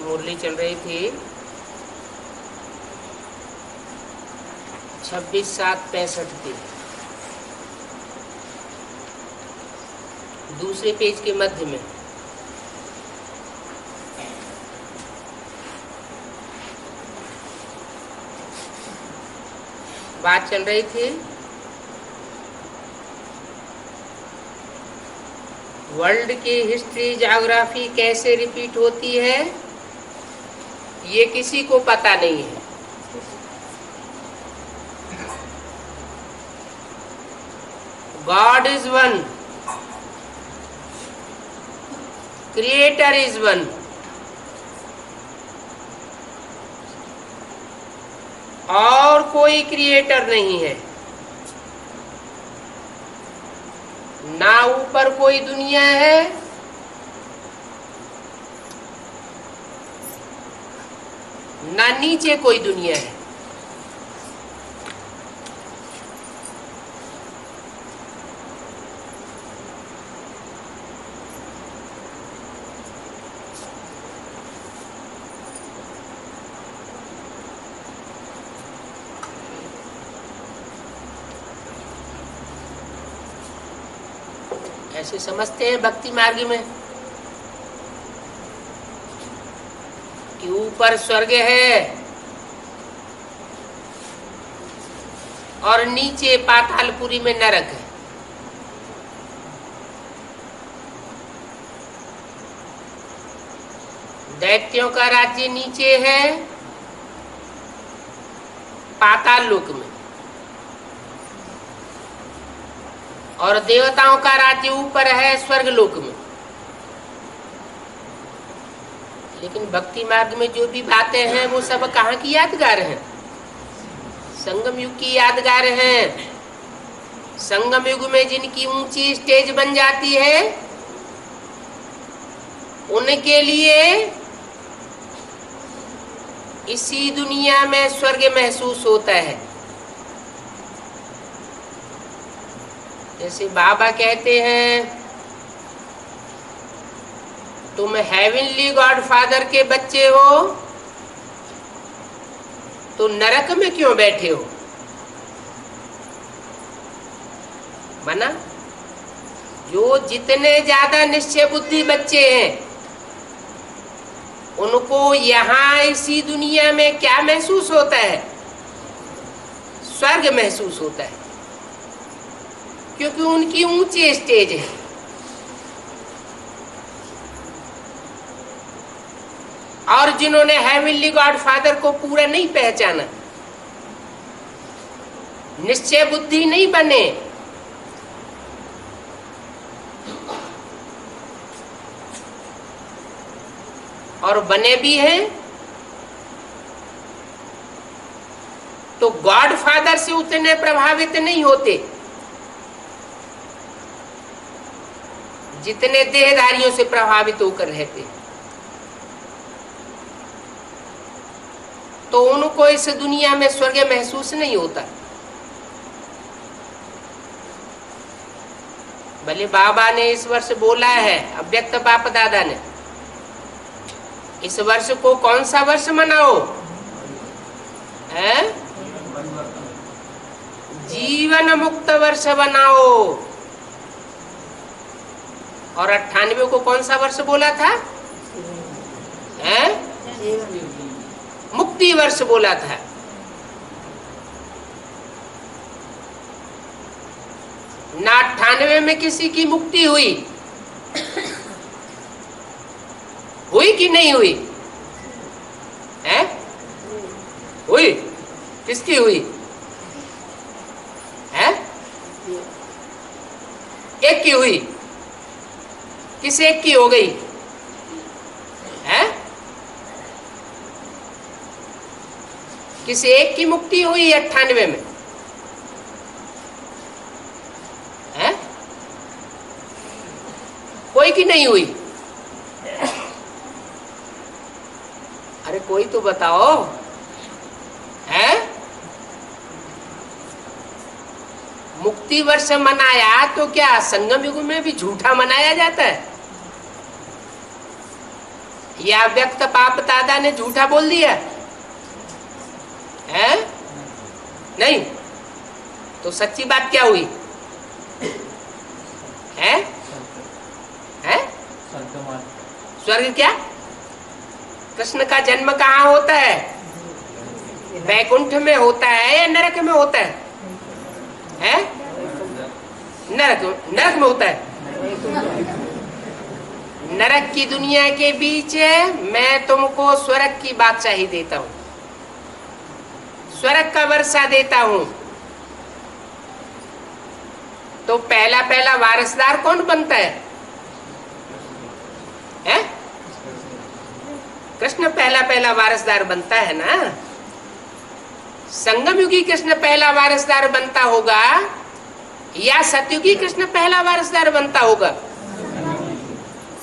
मुरली चल रही थी 26/7/65 की, दूसरे पेज के मध्य में। बात चल रही थी वर्ल्ड की हिस्ट्री ज्योग्राफी कैसे रिपीट होती है ये किसी को पता नहीं है। God is one, creator is one, और कोई क्रिएटर नहीं है। ना ऊपर कोई दुनिया है, ना नीचे कोई दुनिया है। ऐसे समझते हैं भक्ति मार्ग में कि ऊपर स्वर्ग है और नीचे पातालपुरी में नरक है। दैत्यों का राज्य नीचे है पाताल लोक में, और देवताओं का राज्य ऊपर है स्वर्ग लोक में। लेकिन भक्ति मार्ग में जो भी बातें हैं वो सब कहाँ की यादगार हैं? संगम युग की यादगार हैं। संगम युग में जिनकी ऊंची स्टेज बन जाती है उनके लिए इसी दुनिया में स्वर्ग महसूस होता है। जैसे बाबा कहते हैं तुम हेवनली गॉड फादर के बच्चे हो तो नरक में क्यों बैठे हो? मना, जो जितने ज्यादा निश्चय बुद्धि बच्चे हैं उनको यहाँ इसी दुनिया में क्या महसूस होता है? स्वर्ग महसूस होता है, क्योंकि उनकी ऊंची स्टेज है। और जिन्होंने हेवनली गॉड फादर को पूरा नहीं पहचाना, निश्चय बुद्धि नहीं बने, और बने भी हैं तो गॉड फादर से उतने प्रभावित नहीं होते जितने देहधारियों से प्रभावित होकर रहते। तो उनको इस दुनिया में स्वर्ग महसूस नहीं होता। भले बाबा ने इस वर्ष बोला है, अव्यक्त बाप दादा ने, इस वर्ष को कौन सा वर्ष मनाओ? है जीवन मुक्त वर्ष बनाओ। और 98 को कौन सा वर्ष बोला था? है मुक्ति वर्ष बोला था। ना 98 में किसी की मुक्ति हुई, हुई कि नहीं हुई? है हुई? किसकी हुई? है एक की हुई। किस एक की हो गई? है किसी एक की मुक्ति हुई 98 में? है कोई की नहीं हुई? अरे कोई तो बताओ। है मुक्ति वर्ष मनाया तो क्या संगम युग में भी झूठा मनाया जाता है? या व्यक्त बाप दादा ने झूठा बोल दिया है? नहीं, तो सच्ची बात क्या हुई है? स्वर्ग क्या? कृष्ण का जन्म कहाँ होता है? वैकुंठ में होता है या नरक में होता है? नरक में होता है। नरक की दुनिया के बीच मैं तुमको स्वर्ग की बादशाही देता हूँ, स्वर्ग का वर्षा देता हूँ। तो पहला पहला वारसदार कौन बनता है? कृष्ण पहला पहला वारसदार बनता है ना। संगम युगी कृष्ण पहला वारसदार बनता होगा या सतयुगी कृष्ण पहला वारसदार बनता होगा?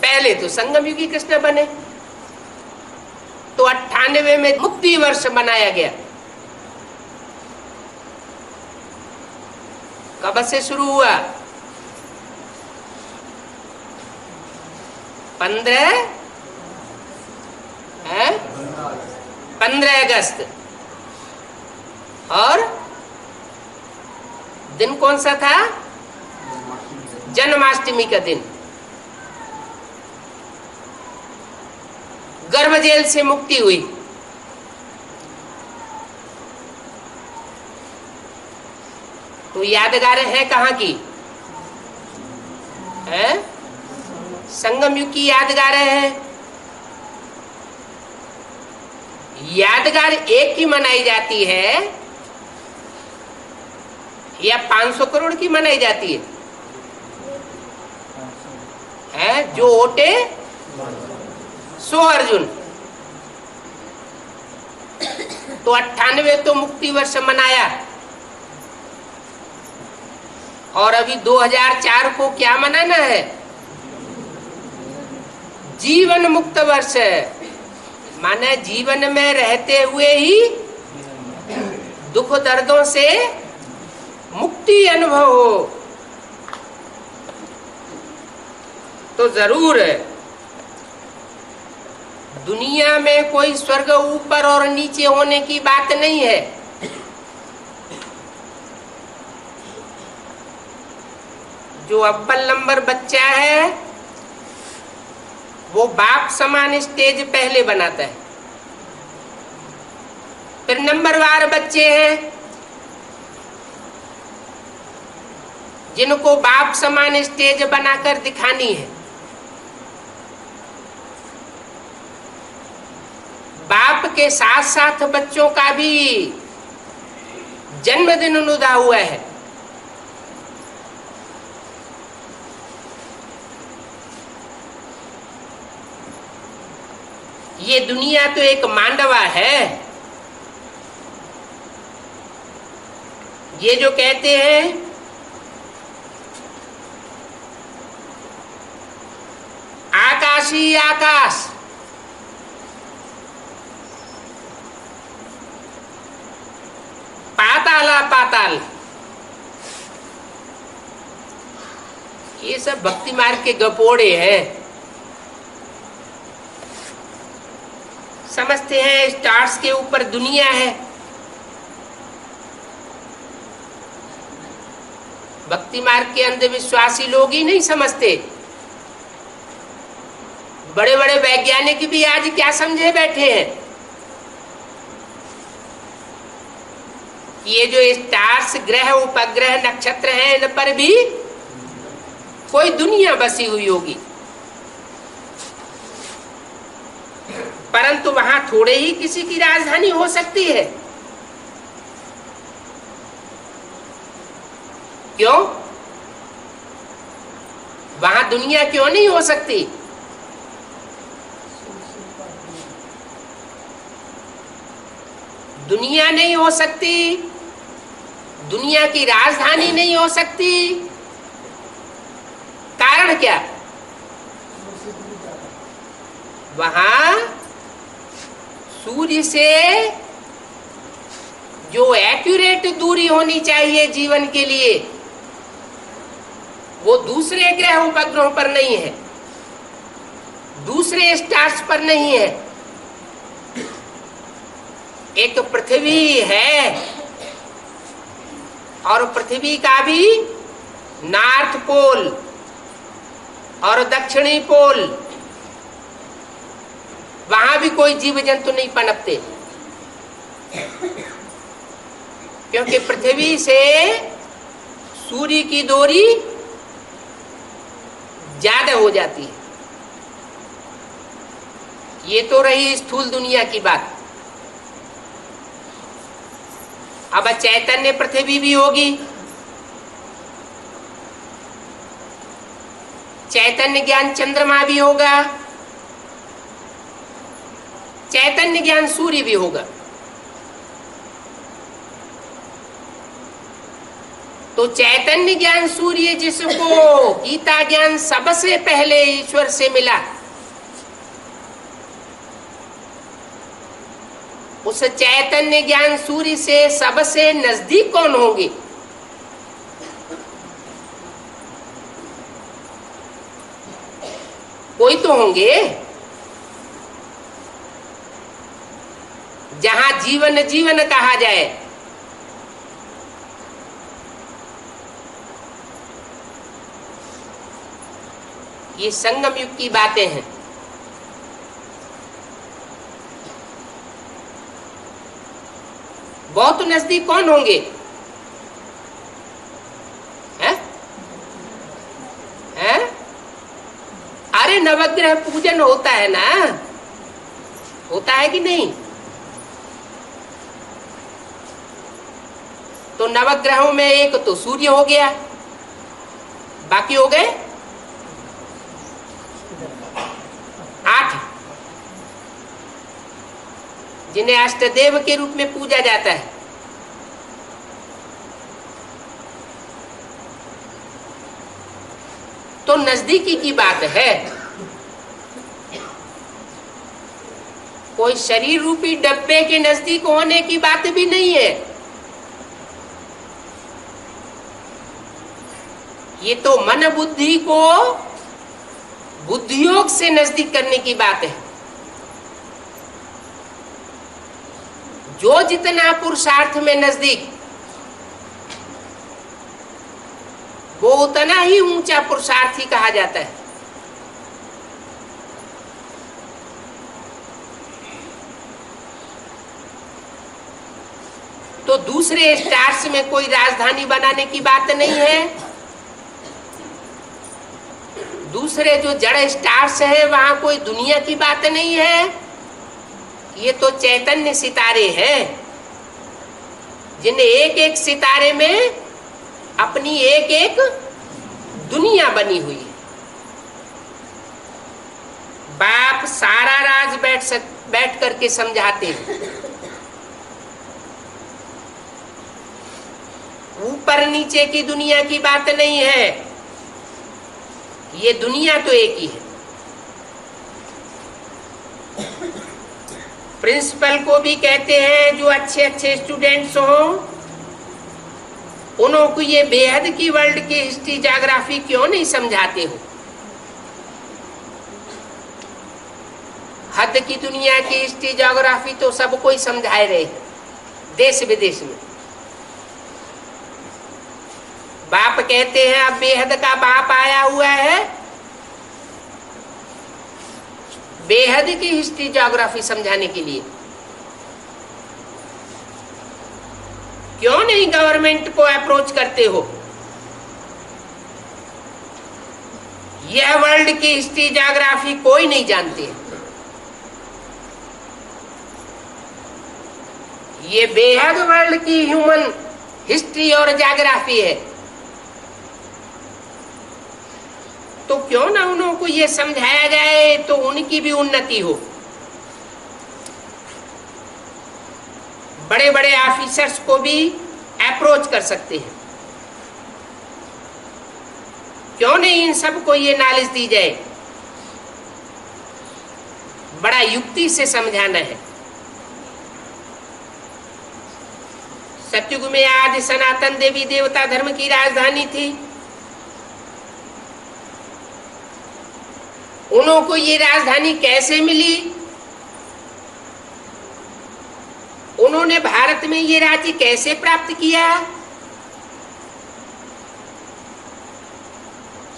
पहले तो संगम युगी कृष्ण बने। तो 98 में मुक्ति वर्ष बनाया गया। कब से शुरू हुआ? 15 अगस्त। और दिन कौन सा था? जन्माष्टमी का दिन। गर्भ जेल से मुक्ति हुई। तो यादगार है कहाँ की? संगम युग की यादगार है। यादगार एक की मनाई जाती है या 500 करोड़ की मनाई जाती है? जो ओटे सो अर्जुन। तो 98 तो मुक्ति वर्ष मनाया और अभी 2004 को क्या मनाना है? जीवन मुक्त वर्ष। माने जीवन में रहते हुए ही दुख दर्दों से मुक्ति अनुभव हो। तो जरूर दुनिया में कोई स्वर्ग ऊपर और नीचे होने की बात नहीं है। जो अव्वल नंबर बच्चा है वो बाप समान स्टेज पहले बनाता है। फिर नंबरवार बच्चे हैं जिनको बाप समान स्टेज बनाकर दिखानी है। बाप के साथ साथ बच्चों का भी जन्मदिन उनुदा हुआ है। ये दुनिया तो एक मांडवा है। ये जो कहते हैं आकाश ही आकाश, पाताला पाताल, ये सब भक्ति मार्ग के गपोड़े हैं। समझते हैं स्टार्स के ऊपर दुनिया है। भक्ति मार्ग के अंधविश्वासी लोग ही नहीं समझते। बड़े बड़े वैज्ञानिक भी आज क्या समझे बैठे हैं? ये जो स्टार्स, ग्रह, उपग्रह, नक्षत्र हैं, इन पर भी कोई दुनिया बसी हुई होगी, परंतु वहां थोड़े ही किसी की राजधानी हो सकती है। क्यों? वहां दुनिया क्यों नहीं हो सकती? दुनिया नहीं हो सकती, दुनिया की राजधानी नहीं हो सकती। कारण क्या? वहां सूर्य से जो एक्यूरेट दूरी होनी चाहिए जीवन के लिए, वो दूसरे ग्रह उपग्रहों पर नहीं है। दूसरे स्टार्स पर नहीं है। एक पृथ्वी है और पृथ्वी का भी नॉर्थ पोल और दक्षिणी पोल, वहां भी कोई जीव जंतु नहीं पनपते, क्योंकि पृथ्वी से सूर्य की दूरी ज्यादा हो जाती है। ये तो रही स्थूल दुनिया की बात। अब चैतन्य पृथ्वी भी होगी, चैतन्य ज्ञान चंद्रमा भी होगा, चैतन्य ज्ञान सूर्य भी होगा। तो चैतन्य ज्ञान सूर्य, जिसको गीता ज्ञान सबसे पहले ईश्वर से मिला, उस चैतन्य ज्ञान सूर्य से सबसे नजदीक कौन होंगे? कोई तो होंगे। जहां जीवन जीवन कहा जाए, ये संगम युग की बातें हैं। बहुत नजदीक कौन होंगे? हैं? हैं? अरे नवग्रह पूजन होता है ना, होता है कि नहीं? तो नवग्रहों में एक तो सूर्य हो गया, बाकी हो गए 8, जिन्हें अष्टदेव के रूप में पूजा जाता है। तो नजदीकी की बात है, कोई शरीर रूपी डब्बे के नजदीक होने की बात भी नहीं है। ये तो मन बुद्धि को बुद्धियोग से नजदीक करने की बात है। जो जितना पुरुषार्थ में नजदीक, वो उतना ही ऊंचा पुरुषार्थी कहा जाता है। तो दूसरे स्टार्स में कोई राजधानी बनाने की बात नहीं है। दूसरे जो जड़ स्टार्स हैं, वहां कोई दुनिया की बात नहीं है। ये तो चैतन्य सितारे हैं, जिन्हें एक एक सितारे में अपनी एक एक दुनिया बनी हुई है। बाप सारा राज बैठ करके समझाते हैं। ऊपर नीचे की दुनिया की बात नहीं है, ये दुनिया तो एक ही है। प्रिंसिपल को भी कहते हैं, जो अच्छे अच्छे स्टूडेंट्स हों, उनको ये बेहद की वर्ल्ड की हिस्ट्री ज्योग्राफी क्यों नहीं समझाते हो? हद की दुनिया की हिस्ट्री ज्योग्राफी तो सब कोई समझाए रहे, देश विदेश में। बाप कहते हैं, अब बेहद का बाप आया हुआ है, बेहद की हिस्ट्री ज्योग्राफी समझाने के लिए। क्यों नहीं गवर्नमेंट को अप्रोच करते हो? यह वर्ल्ड की हिस्ट्री ज्योग्राफी कोई नहीं जानते। ये बेहद वर्ल्ड की ह्यूमन हिस्ट्री और ज्योग्राफी है। तो क्यों ना उनको ये समझाया जाए, तो उनकी भी उन्नति हो। बड़े बड़े ऑफिसर्स को भी अप्रोच कर सकते हैं। क्यों नहीं इन सबको ये नॉलेज दी जाए? बड़ा युक्ति से समझाना है। सतयुग में आज सनातन देवी देवता धर्म की राजधानी थी। उनको ये राजधानी कैसे मिली, उन्होंने भारत में ये राज्य कैसे प्राप्त किया।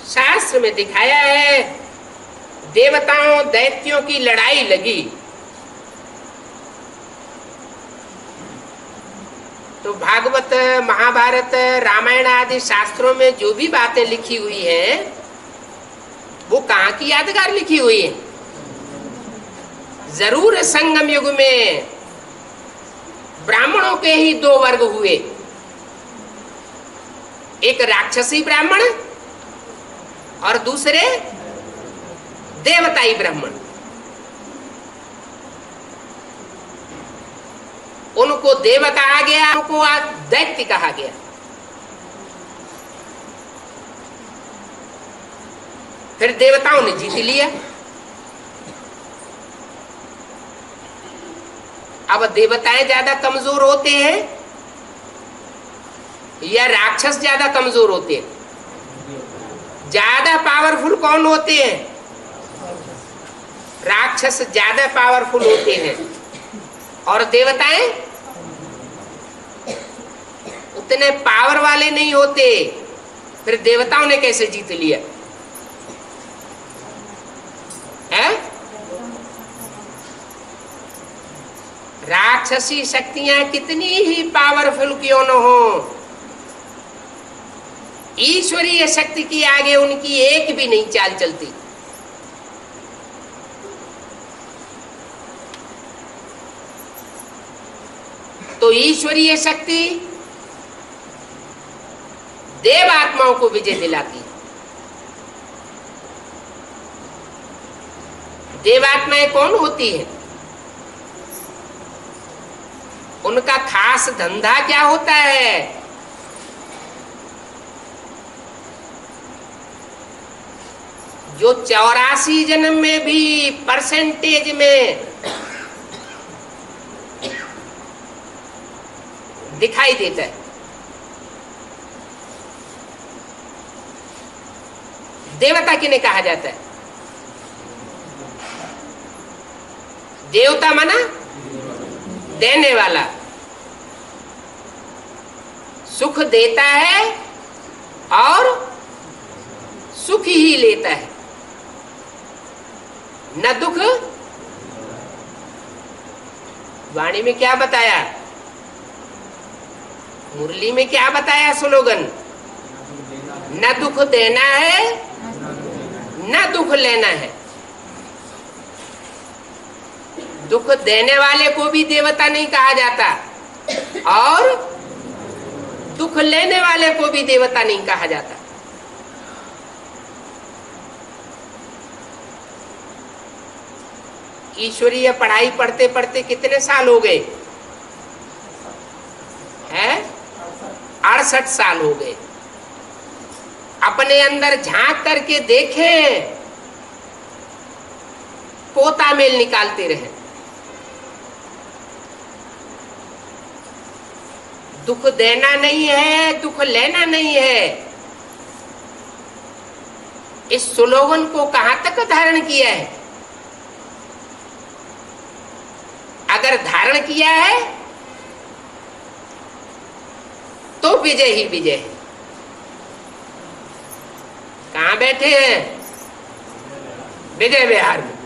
शास्त्र में दिखाया है, देवताओं दैत्यों की लड़ाई लगी तो भागवत, महाभारत, रामायण आदि शास्त्रों में जो भी बातें लिखी हुई हैं वो कहाँ की यादगार लिखी हुई है। जरूर संगम युग में ब्राह्मणों के ही दो वर्ग हुए, एक राक्षसी ब्राह्मण और दूसरे देवताई ब्राह्मण। उनको देव कहा गया, उनको दैत्य कहा गया। फिर देवताओं ने जीत लिया। अब देवताएं ज्यादा कमजोर होते हैं या राक्षस ज्यादा कमजोर होते हैं? ज्यादा पावरफुल कौन होते हैं? राक्षस ज्यादा पावरफुल होते हैं और देवताएं उतने पावर वाले नहीं होते। फिर देवताओं ने कैसे जीत लिया है? राक्षसी शक्तियां कितनी ही पावरफुल क्यों न हो, ईश्वरीय शक्ति की आगे उनकी एक भी नहीं चाल चलती। तो ईश्वरीय शक्ति देव आत्माओं को विजय दिलाती है। देवात्माएं कौन होती है? उनका खास धंधा क्या होता है? जो 84 जन्म में भी परसेंटेज में दिखाई देता है। देवता किन्हें कहा जाता है? देवता माना देने वाला, सुख देता है और सुख ही लेता है, न दुख। वाणी में क्या बताया, मुरली में क्या बताया स्लोगन? न दुख देना है न दुख लेना है। दुख देने वाले को भी देवता नहीं कहा जाता और दुख लेने वाले को भी देवता नहीं कहा जाता। ईश्वरीय पढ़ाई पढ़ते पढ़ते कितने साल हो गए हैं? 68 साल हो गए। अपने अंदर झांक करके देखें, पोता मेल निकालते रहे। दुख देना नहीं है, दुख लेना नहीं है। इस स्लोगन को कहां तक धारण किया है? अगर धारण किया है तो विजय ही विजय है। कहां बैठे हैं? विजय विहार में।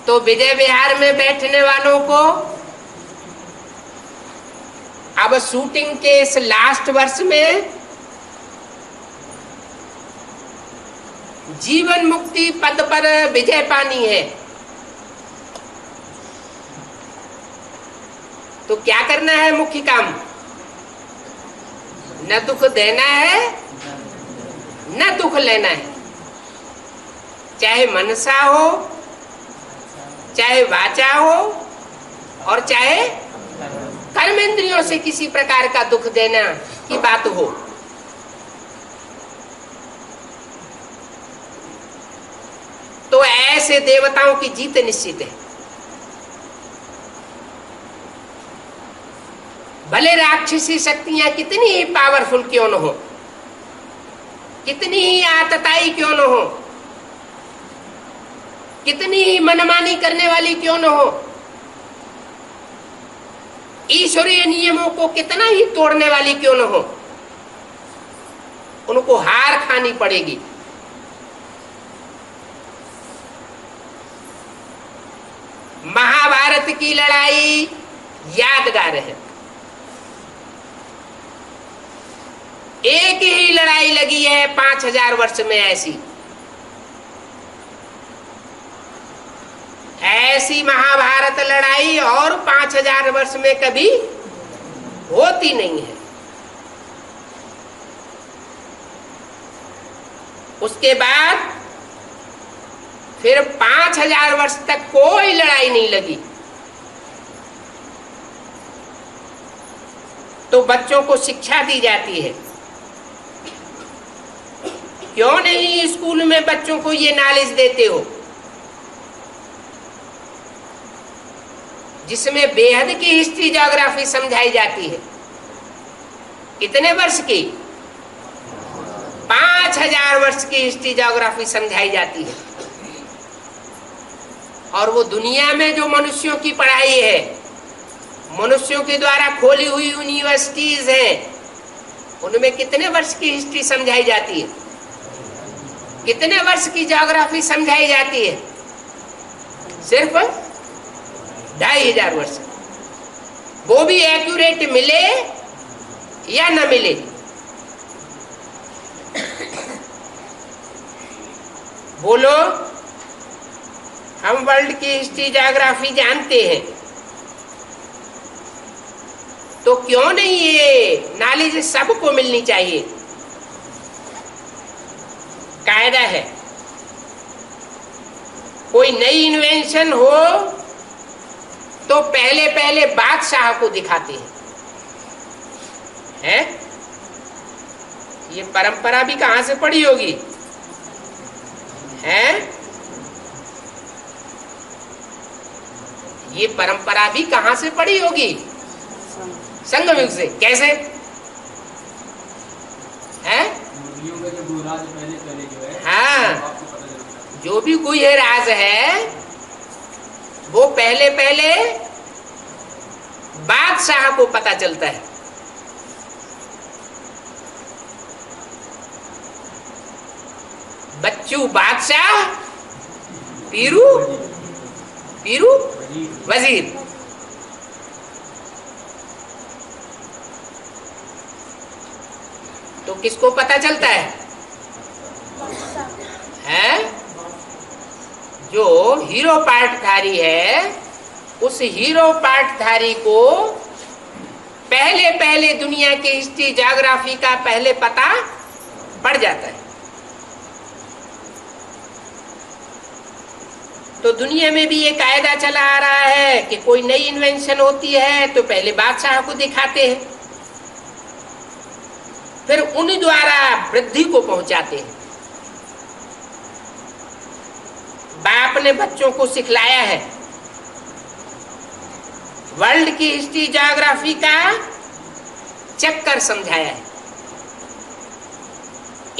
तो विजय विहार में बैठने वालों को अब शूटिंग के इस लास्ट वर्ष में जीवन मुक्ति पद पर विजय पानी है। तो क्या करना है? मुख्य काम न दुख देना है न दुख लेना है। चाहे मनसा हो, चाहे वाचा हो और चाहे कर्मेंद्रियों से किसी प्रकार का दुख देना की बात हो। तो ऐसे देवताओं की जीत निश्चित है। भले राक्षसी शक्तियां कितनी ही पावरफुल क्यों न हो, कितनी ही आतताई क्यों न हो, कितनी ही मनमानी करने वाली क्यों न हो, ईश्वरीय नियमों को कितना ही तोड़ने वाली क्यों न हो, उनको हार खानी पड़ेगी। महाभारत की लड़ाई यादगार है। एक ही लड़ाई लगी है 5000 वर्ष में, ऐसी महाभारत लड़ाई और 5000 वर्ष में कभी होती नहीं है। उसके बाद फिर 5000 वर्ष तक कोई लड़ाई नहीं लगी। तो बच्चों को शिक्षा दी जाती है। क्यों नहीं स्कूल में बच्चों को ये नॉलेज देते हो, जिसमें बेहद की हिस्ट्री ज्योग्राफी समझाई जाती है। कितने वर्ष की? 5000 वर्ष की हिस्ट्री ज्योग्राफी समझाई जाती है। और वो दुनिया में जो मनुष्यों की पढ़ाई है, मनुष्यों के द्वारा खोली हुई यूनिवर्सिटीज हैं, उनमें कितने वर्ष की हिस्ट्री समझाई जाती है, कितने वर्ष की ज्योग्राफी समझाई जाती है? सिर्फ 2500 वर्ष। वो भी एक्यूरेट मिले या न मिले। बोलो, हम वर्ल्ड की हिस्ट्री ज्योग्राफी जानते हैं, तो क्यों नहीं ये नॉलेज सबको मिलनी चाहिए? कायदा है, कोई नई इन्वेंशन हो तो पहले पहले बादशाह को दिखाते हैं। ये परंपरा भी कहां से पड़ी होगी? हैं? ये परंपरा भी कहां से पड़ी होगी? संगम युग से। कैसे है? हाँ, जो भी कोई है राज है, वो पहले पहले बादशाह को पता चलता है। बच्चू बादशाह, पीरू पीरू वजीर। तो किसको पता चलता है? जो हीरो पार्टधारी है, उस हीरो पार्टधारी को पहले पहले दुनिया के हिस्ट्री ज्योग्राफी का पहले पता पड़ जाता है। तो दुनिया में भी ये कायदा चला आ रहा है कि कोई नई इन्वेंशन होती है तो पहले बादशाह को दिखाते हैं, फिर उन द्वारा वृद्धि को पहुंचाते हैं। बाप ने बच्चों को सिखलाया है, वर्ल्ड की हिस्ट्री ज्योग्राफी का चक्कर समझाया है।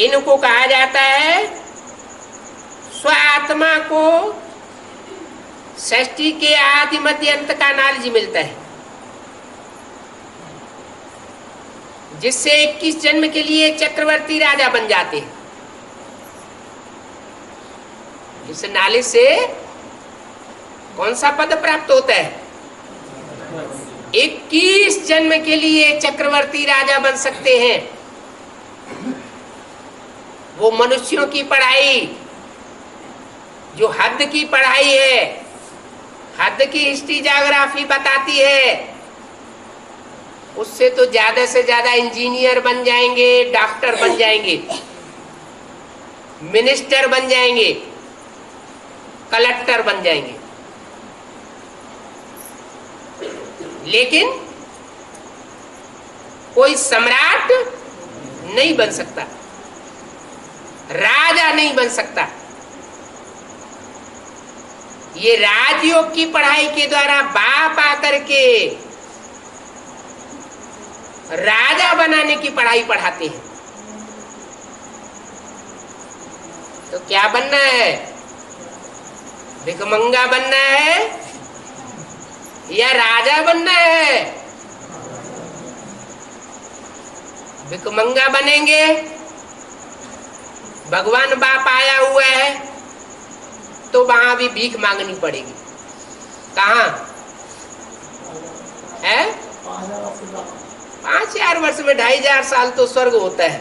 इनको कहा जाता है स्वात्मा को सृष्टि के आदि मध्य अंत का नॉलेज मिलता है, जिससे 21 जन्म के लिए चक्रवर्ती राजा बन जाते हैं। इस नॉलेज से कौन सा पद प्राप्त होता है? 21 जन्म के लिए चक्रवर्ती राजा बन सकते हैं। वो मनुष्यों की पढ़ाई, जो हद की पढ़ाई है, हद की हिस्ट्री ज्योग्राफी बताती है, उससे तो ज्यादा से ज्यादा इंजीनियर बन जाएंगे, डॉक्टर बन जाएंगे, मिनिस्टर बन जाएंगे, कलेक्टर बन जाएंगे। लेकिन कोई सम्राट नहीं बन सकता, राजा नहीं बन सकता। ये राजयोग की पढ़ाई के द्वारा बाप आकर के राजा बनाने की पढ़ाई पढ़ाते हैं। तो क्या बनना है? भिखमंगा बनना है या राजा बनना है? भिखमंगा बनेंगे, भगवान बाप आया हुआ है तो वहां भी भीख मांगनी पड़ेगी। कहाँ है? 5,000 वर्ष में 2,500 साल तो स्वर्ग होता है,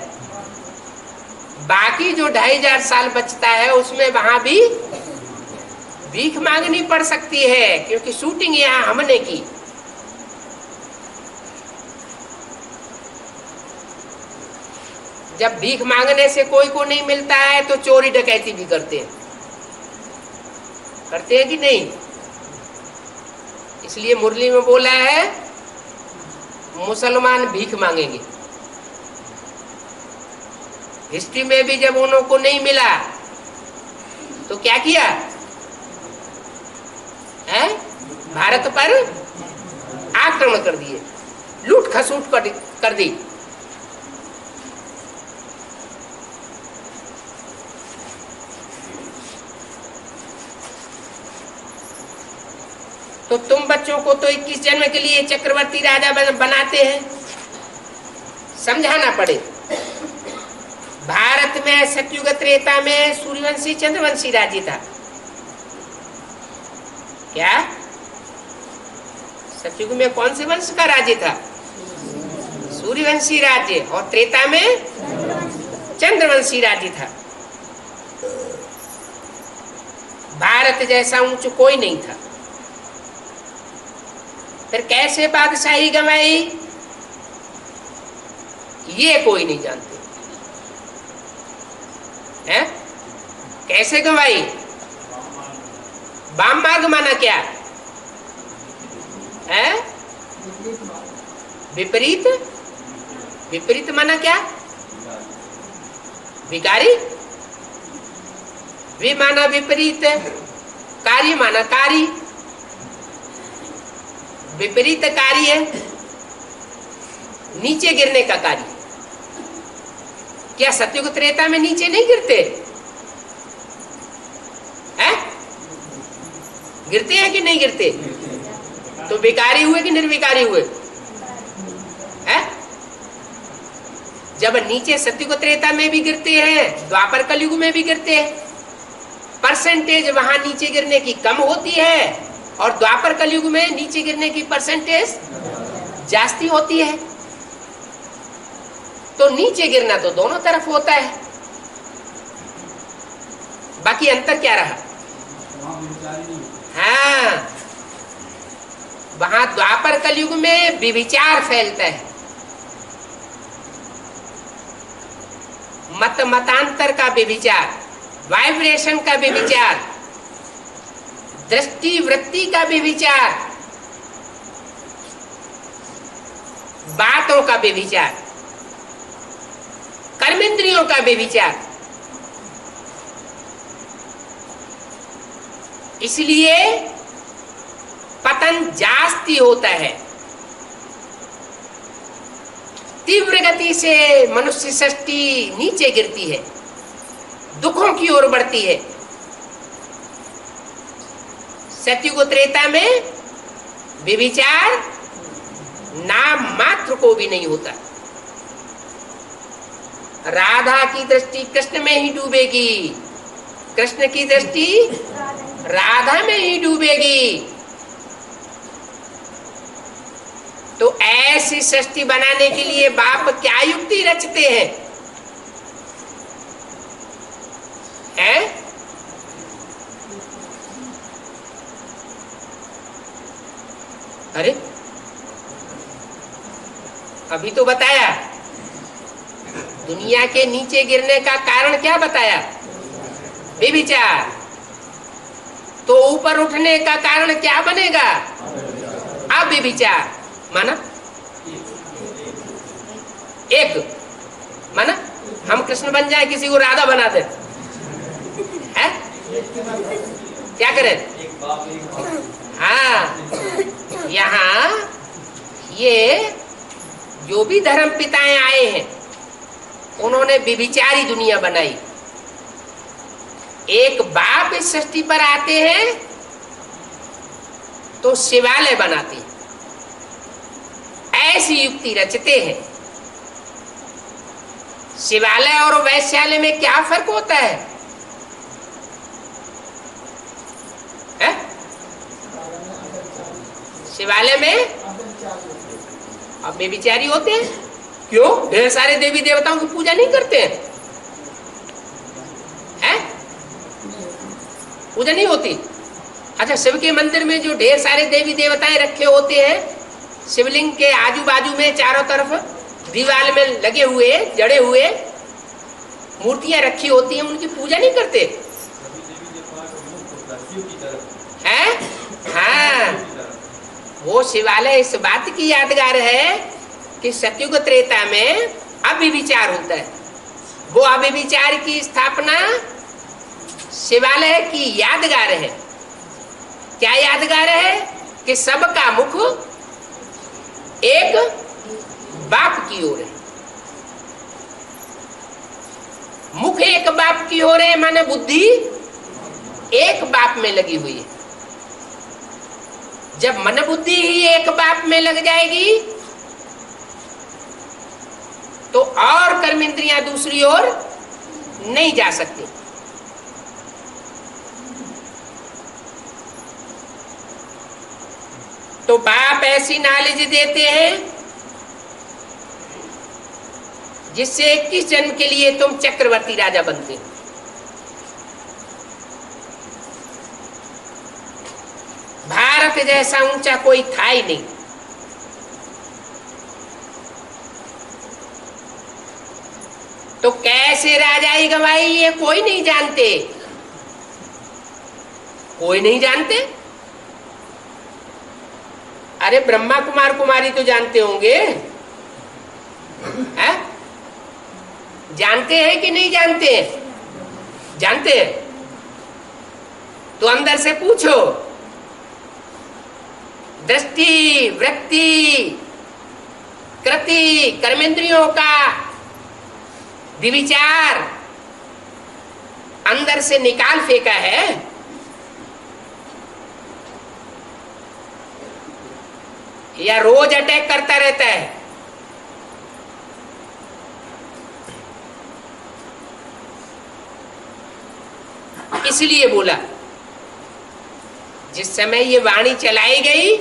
बाकी जो 2,500 साल बचता है उसमें वहां भी भीख मांगनी पड़ सकती है, क्योंकि शूटिंग यहाँ हमने की। जब भीख मांगने से कोई को नहीं मिलता है तो चोरी डकैती भी करते हैं कि नहीं? इसलिए मुरली में बोला है मुसलमान भीख मांगेंगे। हिस्ट्री में भी जब उन्हों को नहीं मिला तो क्या किया है? भारत पर आक्रमण कर दिए, लूट खसूट कर दी। तो तुम बच्चों को तो 21 जन्म के लिए चक्रवर्ती राजा बनाते हैं, समझाना पड़े। भारत में सतयुग त्रेता में सूर्यवंशी चंद्रवंशी राज्य था। क्या सतयुग में कौन से वंश का राज्य था? सूर्यवंशी राज्य। और त्रेता में चंद्रवंशी राज्य था। भारत जैसा ऊंच कोई नहीं था। फिर कैसे बादशाही गंवाई ये कोई नहीं जानते हैं। कैसे गंवाई? वाम मार्ग माना क्या है? विपरीत। विपरीत माना क्या? विकारी। वि माना विपरीत, कार्य माना कार्य। विपरीत कार्य है नीचे गिरने का कार्य। क्या सतयुग त्रेता में नीचे नहीं गिरते हैं? गिरते हैं कि नहीं गिरते? तो विकारी हुए कि निर्विकारी हुए हैं? जब नीचे सतयुग त्रेता में भी गिरते हैं, द्वापर कलयुग में भी गिरते हैं। परसेंटेज वहां नीचे गिरने की कम होती है और द्वापर कलयुग में नीचे गिरने की परसेंटेज जास्ती होती है। तो नीचे गिरना तो दोनों तरफ होता है, बाकी अंतर क्या रहा? हाँ, वहां द्वापर कलयुग में विविचार फैलता है, मत मतांतर का विविचार, वाइब्रेशन का विविचार, दृष्टि वृत्ति का विविचार, बातों का विविचार, कर्मेंद्रियों का विविचार। इसलिए पतन जास्ती होता है। तीव्र गति से मनुष्य सृष्टि नीचे गिरती है, दुखों की ओर बढ़ती है। सतयुग त्रेता में विविचार नाम मात्र को भी नहीं होता। राधा की दृष्टि कृष्ण में ही डूबेगी, कृष्ण की दृष्टि राधा में ही डूबेगी। तो ऐसी सृष्टि बनाने के लिए बाप क्या युक्ति रचते हैं? अरे अभी तो बताया, दुनिया के नीचे गिरने का कारण क्या बताया? विविचार। तो ऊपर उठने का कारण क्या बनेगा? अविविचार। माना एक, माना हम कृष्ण बन जाए, किसी को राधा बना दे, है? क्या करें? हाँ, यहाँ ये जो भी धर्म पिताएं आए हैं उन्होंने विभिचारी दुनिया बनाई। एक बाप इस सृष्टि पर आते हैं तो शिवालय बनाते हैं, ऐसी युक्ति रचते हैं। शिवालय और वैश्यालय में क्या फर्क होता है? शिवालय में अब बेविचारी होते हैं। क्यों? ढेर सारे देवी देवताओं की पूजा नहीं करते हैं? पूजा नहीं होती। अच्छा, शिव के मंदिर में जो ढेर सारे देवी देवताएं रखे होते हैं, शिवलिंग के आजू बाजू में चारों तरफ दीवार में लगे हुए जड़े हुए मूर्तियां रखी होती हैं, उनकी पूजा नहीं करते हैं? हाँ, वो शिवालय इस बात की यादगार है कि सतयुग त्रेता में अभिविचार होता है। वो अभिविचार की स्थापना शिवालय की यादगार है। क्या यादगार है? कि सबका मुख एक बाप की ओर है। मुख एक बाप की ओर है, माने बुद्धि एक बाप में लगी हुई है। जब मन बुद्धि ही एक बाप में लग जाएगी तो और कर्म इंद्रियां दूसरी ओर नहीं जा सकती। तो बाप ऐसी नॉलेज देते हैं जिससे 21 जन्म के लिए तुम चक्रवर्ती राजा बनते हो। भारत जैसा ऊंचा कोई था ही नहीं। तो कैसे राजाई गवाई ये कोई नहीं जानते, कोई नहीं जानते। अरे ब्रह्मा कुमार कुमारी तो जानते होंगे, है? जानते हैं कि नहीं जानते हैं? जानते हैं। तो अंदर से पूछो, दृष्टि वृत्ति कृति कर्मेंद्रियों का विचार अंदर से निकाल फेंका है? या रोज अटैक करता रहता है? इसलिए बोला जिस समय ये वाणी चलाई गई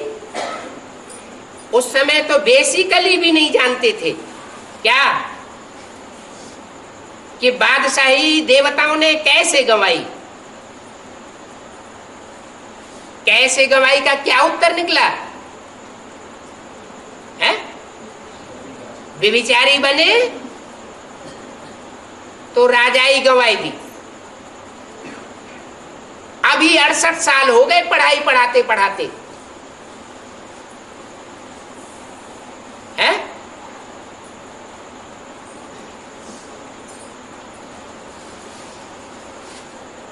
उस समय तो बेसिकली भी नहीं जानते थे क्या कि बादशाही देवताओं ने कैसे गंवाई। कैसे गंवाई का क्या उत्तर निकला है? विविचारी बने तो राजाई गंवाई दी। अभी 68 साल हो गए पढ़ाई पढ़ाते पढ़ाते, है?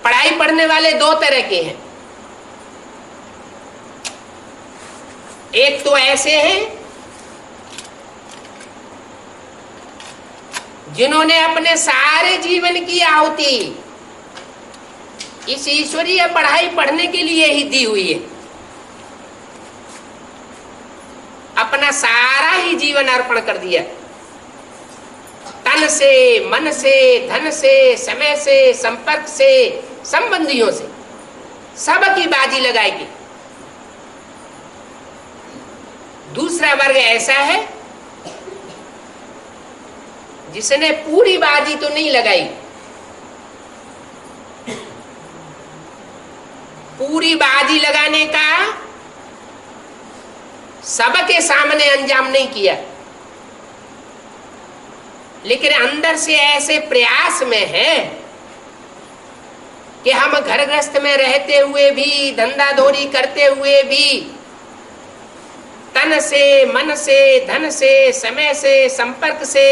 पढ़ाई पढ़ने वाले दो तरह के हैं। एक तो ऐसे हैं जिन्होंने अपने सारे जीवन की आहुति इस ईश्वरीय पढ़ाई पढ़ने के लिए ही दी हुई है। अपना सारा ही जीवन अर्पण कर दिया, तन से मन से धन से समय से संपर्क से संबंधियों से सबकी बाजी लगाएगी। दूसरा वर्ग ऐसा है जिसने पूरी बाजी तो नहीं लगाई, पूरी बाजी लगाने का सबके सामने अंजाम नहीं किया, लेकिन अंदर से ऐसे प्रयास में है कि हम घर गृहस्थ में रहते हुए भी, धंधा धोरी करते हुए भी, तन से मन से धन से समय से संपर्क से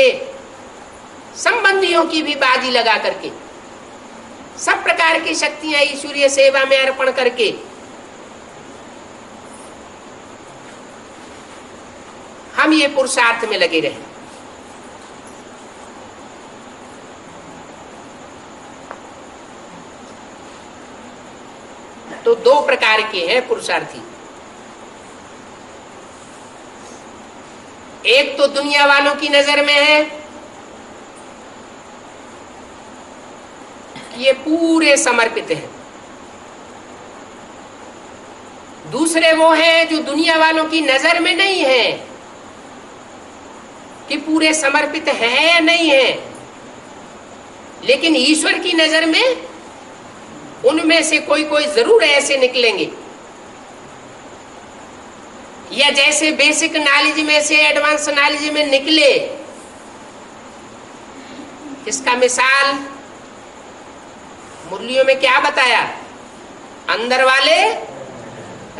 संबंधियों की भी बाजी लगा करके सब प्रकार की शक्तियां ईश्वरीय सेवा में अर्पण करके हम ये पुरुषार्थ में लगे रहे। तो दो प्रकार के हैं पुरुषार्थी। एक तो दुनिया वालों की नजर में है कि ये पूरे समर्पित हैं। दूसरे वो हैं जो दुनिया वालों की नजर में नहीं है कि पूरे समर्पित हैं या नहीं है, लेकिन ईश्वर की नजर में उनमें से कोई कोई जरूर ऐसे निकलेंगे, या जैसे बेसिक नॉलेज में से एडवांस नॉलेज में निकले। इसका मिसाल मुरलियों में क्या बताया, अंदर वाले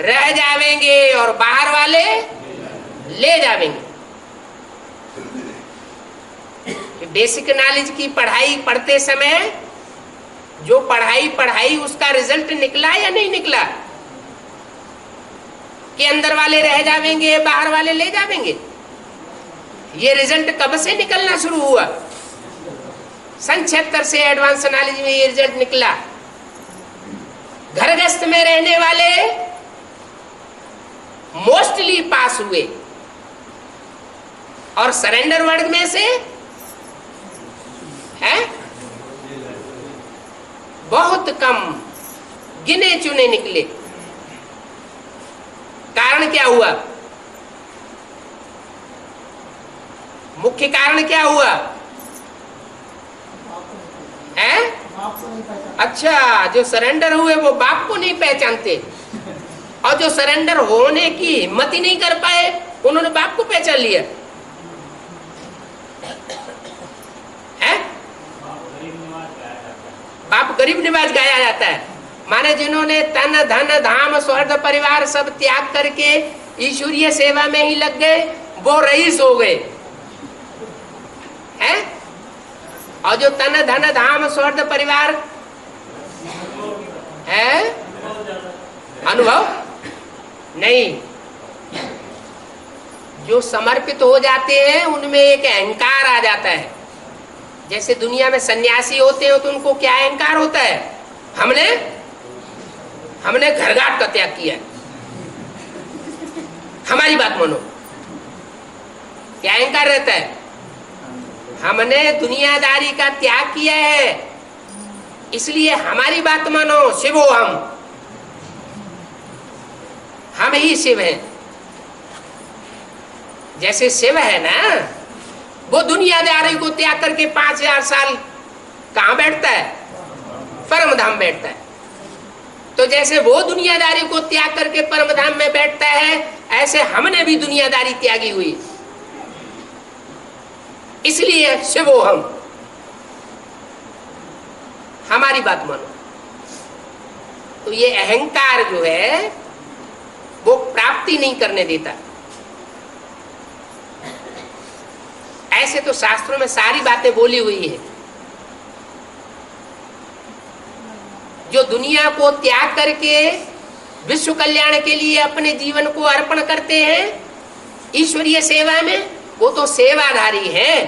रह जावेंगे और बाहर वाले ले जावेंगे। बेसिक नॉलेज की पढ़ाई पढ़ते समय जो पढ़ाई उसका रिजल्ट निकला या नहीं निकला कि अंदर वाले रह जावेंगे बाहर वाले ले जावेंगे। ये रिजल्ट कब से निकलना शुरू हुआ, सन 76 से एडवांस नॉलेज में ये रिजल्ट निकला। घरगस्त में रहने वाले मोस्टली पास हुए और सरेंडर वर्ग में से है बहुत कम गिने चुने निकले। कारण क्या हुआ, मुख्य कारण क्या हुआ है? अच्छा, जो सरेंडर हुए वो बाप को नहीं पहचानते, और जो सरेंडर होने की हिम्मत ही नहीं कर पाए उन्होंने बाप को पहचान लिया है। बाप गरीब निवाज गाया जाता है, माने जिन्होंने तन धन धाम स्वर्ग परिवार सब त्याग करके ईश्वरीय सेवा में ही लग गए वो रईस हो गए हैं। और जो तन धन धाम स्वर्ग परिवार है अनुभव नहीं, जो समर्पित हो जाते हैं उनमें एक अहंकार आ जाता है। जैसे दुनिया में सन्यासी होते हो तो उनको क्या अहंकार होता है, हमने घरघाट का त्याग किया, हमारी बात मानो। क्या अहंकार रहता है, हमने दुनियादारी का त्याग किया है इसलिए हमारी बात मानो, शिव हो हम ही शिव हैं। जैसे शिव है ना, वो दुनियादारी को त्याग करके 5000 साल कहां बैठता है, परम धाम बैठता है। तो जैसे वो दुनियादारी को त्याग करके परम धाम में बैठता है, ऐसे हमने भी दुनियादारी त्यागी हुई, इसलिए शिवो हमारी बात मानो। तो ये अहंकार जो है वो प्राप्ति नहीं करने देता। ऐसे तो शास्त्रों में सारी बातें बोली हुई है। जो दुनिया को त्याग करके विश्व कल्याण के लिए अपने जीवन को अर्पण करते हैं ईश्वरीय सेवा में, वो तो सेवाधारी हैं,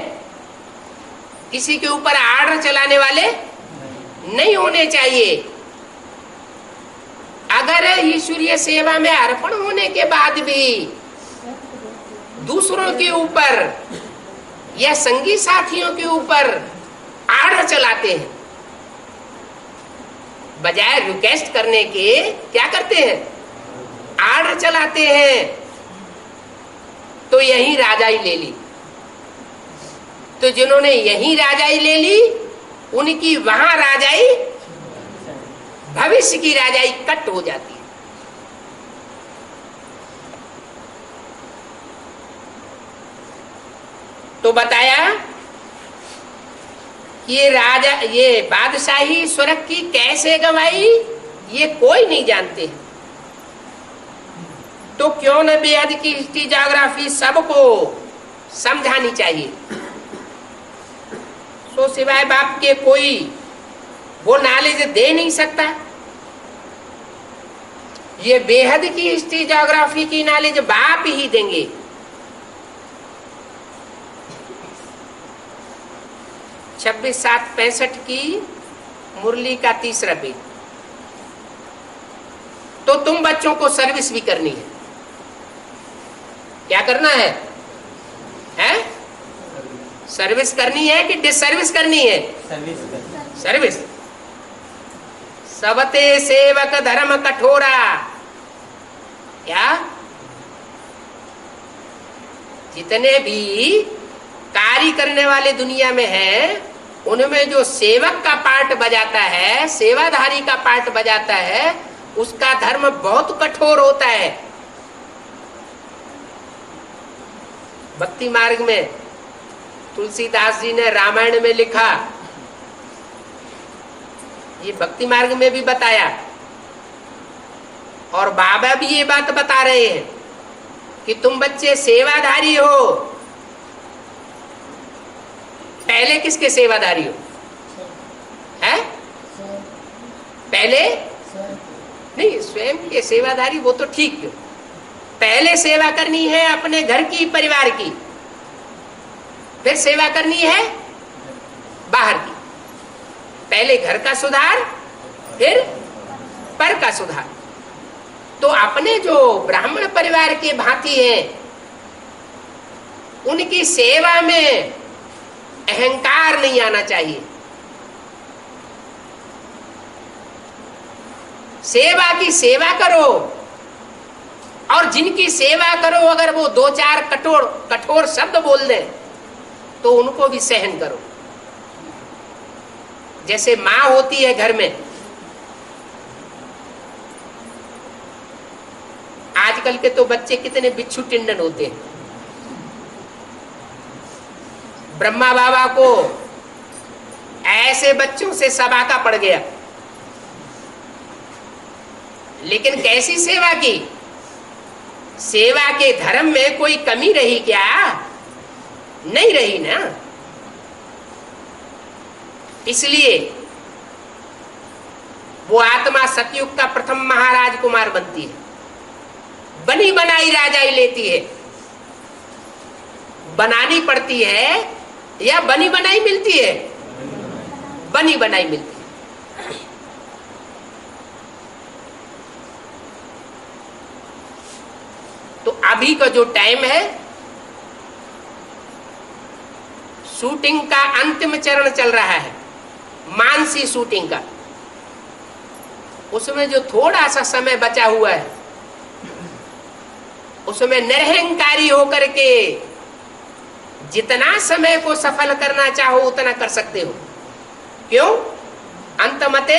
किसी के ऊपर आर्डर चलाने वाले नहीं होने चाहिए। अगर ईश्वरीय सेवा में अर्पण होने के बाद भी दूसरों के ऊपर या संगी साथियों के ऊपर आर्डर चलाते हैं, बजाय रिक्वेस्ट करने के क्या करते हैं, आर्डर चलाते हैं, तो यही राजाई ले ली। तो जिन्होंने यही राजाई ले ली उनकी वहां राजाई, भविष्य की राजाई कट हो जाती है। तो बताया ये राजा, ये बादशाही स्वर्ग की कैसे गवाई ये कोई नहीं जानते। तो क्यों न बेहद की हिस्ट्री ज्योग्राफी सबको समझानी चाहिए। तो सिवाय बाप के कोई वो नॉलेज दे नहीं सकता। ये बेहद की हिस्ट्री ज्योग्राफी की नॉलेज बाप ही देंगे। 26/7/65 की मुरली का तीसरा पेज। तो तुम बच्चों को सर्विस भी करनी है। क्या करना है? सर्विस करनी है कि डिसर्विस करनी है? सर्विस। सबते सेवक धर्म कठोरा। क्या? जितने भी कार्य करने वाले दुनिया में हैं, उनमें जो सेवक का पार्ट बजाता है, सेवाधारी का पार्ट बजाता है, उसका धर्म बहुत कठोर होता है। भक्ति मार्ग में तुलसीदास जी ने रामायण में लिखा, ये भक्ति मार्ग में भी बताया, और बाबा भी ये बात बता रहे हैं कि तुम बच्चे सेवाधारी हो। पहले किसके सेवाधारी हो? है? पहले नहीं, स्वयं के सेवाधारी, वो तो ठीक है। पहले सेवा करनी है अपने घर की, परिवार की, फिर सेवा करनी है बाहर की। पहले घर का सुधार, फिर पर का सुधार। तो अपने जो ब्राह्मण परिवार के भांति हैं, उनकी सेवा में अहंकार नहीं आना चाहिए। सेवा की सेवा करो, और जिनकी सेवा करो अगर वो दो चार कठोर शब्द बोल दें तो उनको भी सहन करो। जैसे माँ होती है घर में, आजकल के तो बच्चे कितने बिच्छू टिंडन होते हैं। ब्रह्मा बाबा को ऐसे बच्चों से सबाका पड़ गया, लेकिन कैसी सेवा की? सेवा के धर्म में कोई कमी रही क्या? नहीं रही ना। इसलिए वो आत्मा सतयुग का प्रथम महाराज कुमार बनती है, बनी बनाई राजाई लेती है। बनानी पड़ती है या बनी बनाई मिलती है? बनी बनाई मिलती है। तो अभी का जो टाइम है, शूटिंग का अंतिम चरण चल रहा है, मानसी शूटिंग का। उसमें जो थोड़ा सा समय बचा हुआ है, उसमें निरहंकारी होकर के जितना समय को सफल करना चाहो उतना कर सकते हो। क्यों? अंतमते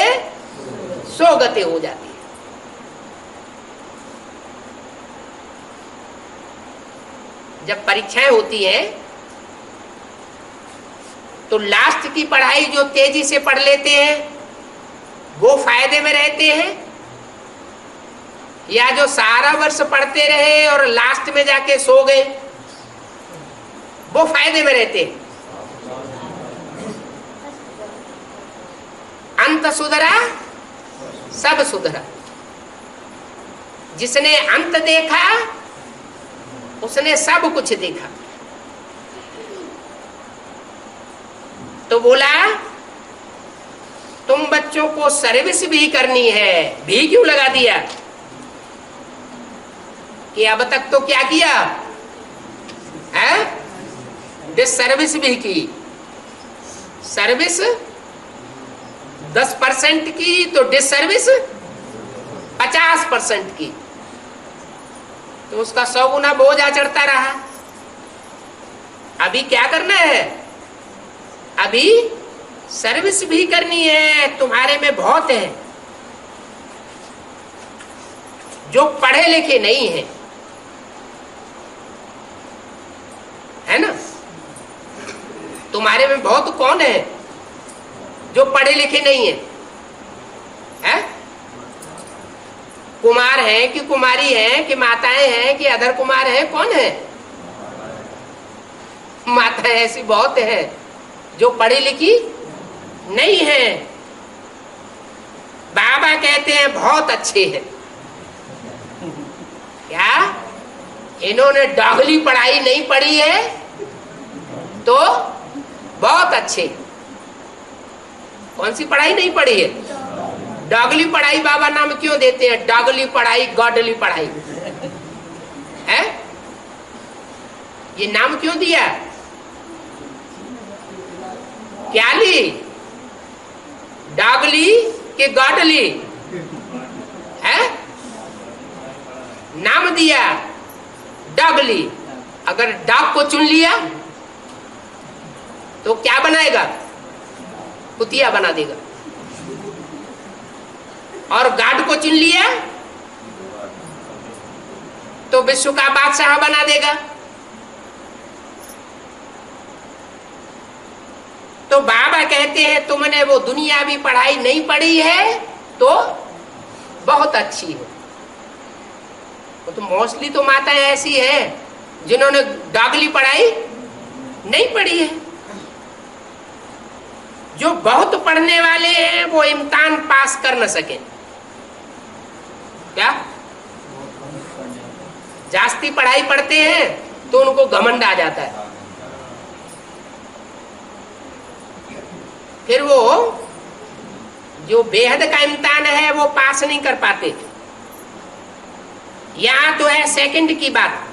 सोगते हो जाती है। जब परीक्षाएं होती हैं तो लास्ट की पढ़ाई जो तेजी से पढ़ लेते हैं वो फायदे में रहते हैं, या जो सारा वर्ष पढ़ते रहे और लास्ट में जाके सो गए वो फायदे में रहते हैं। अंत सुधरा सब सुधरा। जिसने अंत देखा उसने सब कुछ देखा। तो बोला तुम बच्चों को सर्विस भी करनी है। भी क्यों लगा दिया कि अब तक तो क्या किया है? डिसर्विस भी की। सर्विस 10% की तो डिसर्विस 50% की, तो उसका 100 गुना बोझ आ चढ़ता रहा। अभी क्या करना है? अभी सर्विस भी करनी है। तुम्हारे में बहुत है जो पढ़े लिखे नहीं है, है ना? तुम्हारे में बहुत कौन है जो पढ़े लिखे नहीं है? है? कुमार हैं कि कुमारी हैं कि माताएं हैं कि अधर कुमार हैं? कौन है? माताएं ऐसी बहुत हैं जो पढ़ी लिखी नहीं है। बाबा कहते हैं बहुत अच्छे हैं। क्या इन्होंने डागली पढ़ाई नहीं पढ़ी है तो बहुत अच्छे। कौन सी पढ़ाई नहीं पढ़ी है? डॉगली पढ़ाई बाबा नाम क्यों देते हैं? डॉगली पढ़ाई, गॉडली पढ़ाई है, ये नाम क्यों दिया? क्या ली? डॉगली के गॉडली है, नाम दिया डॉगली। अगर डॉग को चुन लिया तो क्या बनाएगा? कुतिया बना देगा। और गाड को चुन लिया तो विश्व का बादशाह बना देगा। तो बाबा कहते हैं तुमने वो दुनियावी पढ़ाई नहीं पढ़ी है तो बहुत अच्छी है। तो मोस्टली तो माताएं ऐसी है जिन्होंने डॉगली पढ़ाई नहीं पढ़ी है। जो बहुत पढ़ने वाले हैं वो इम्तिहान पास कर न सके। क्या जास्ती पढ़ाई पढ़ते हैं तो उनको घमंड आ जाता है, फिर वो जो बेहद का इम्तिहान है वो पास नहीं कर पाते। यहां तो है सेकंड की बात।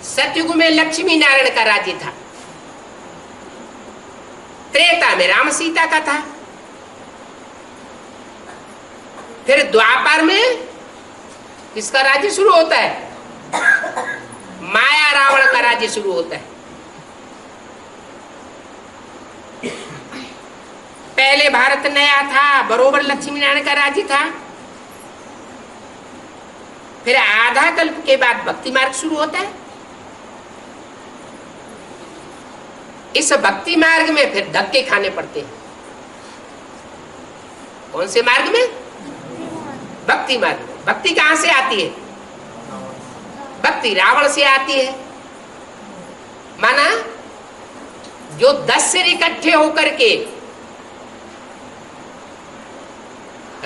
सतयुग में लक्ष्मी नारायण का राज्य था, त्रेता में राम सीता का था, फिर द्वापर में किसका राज्य शुरू होता है? माया रावण का राज्य शुरू होता है। पहले भारत नया था, बरोबर लक्ष्मी नारायण का राज्य था। फिर आधा कल्प के बाद भक्ति मार्ग शुरू होता है। इस भक्ति मार्ग में फिर धक्के खाने पड़ते हैं। कौन से मार्ग में? भक्ति मार्ग में। भक्ति कहां से आती है? भक्ति रावण से आती है। माना जो 10 सिर इकट्ठे होकर के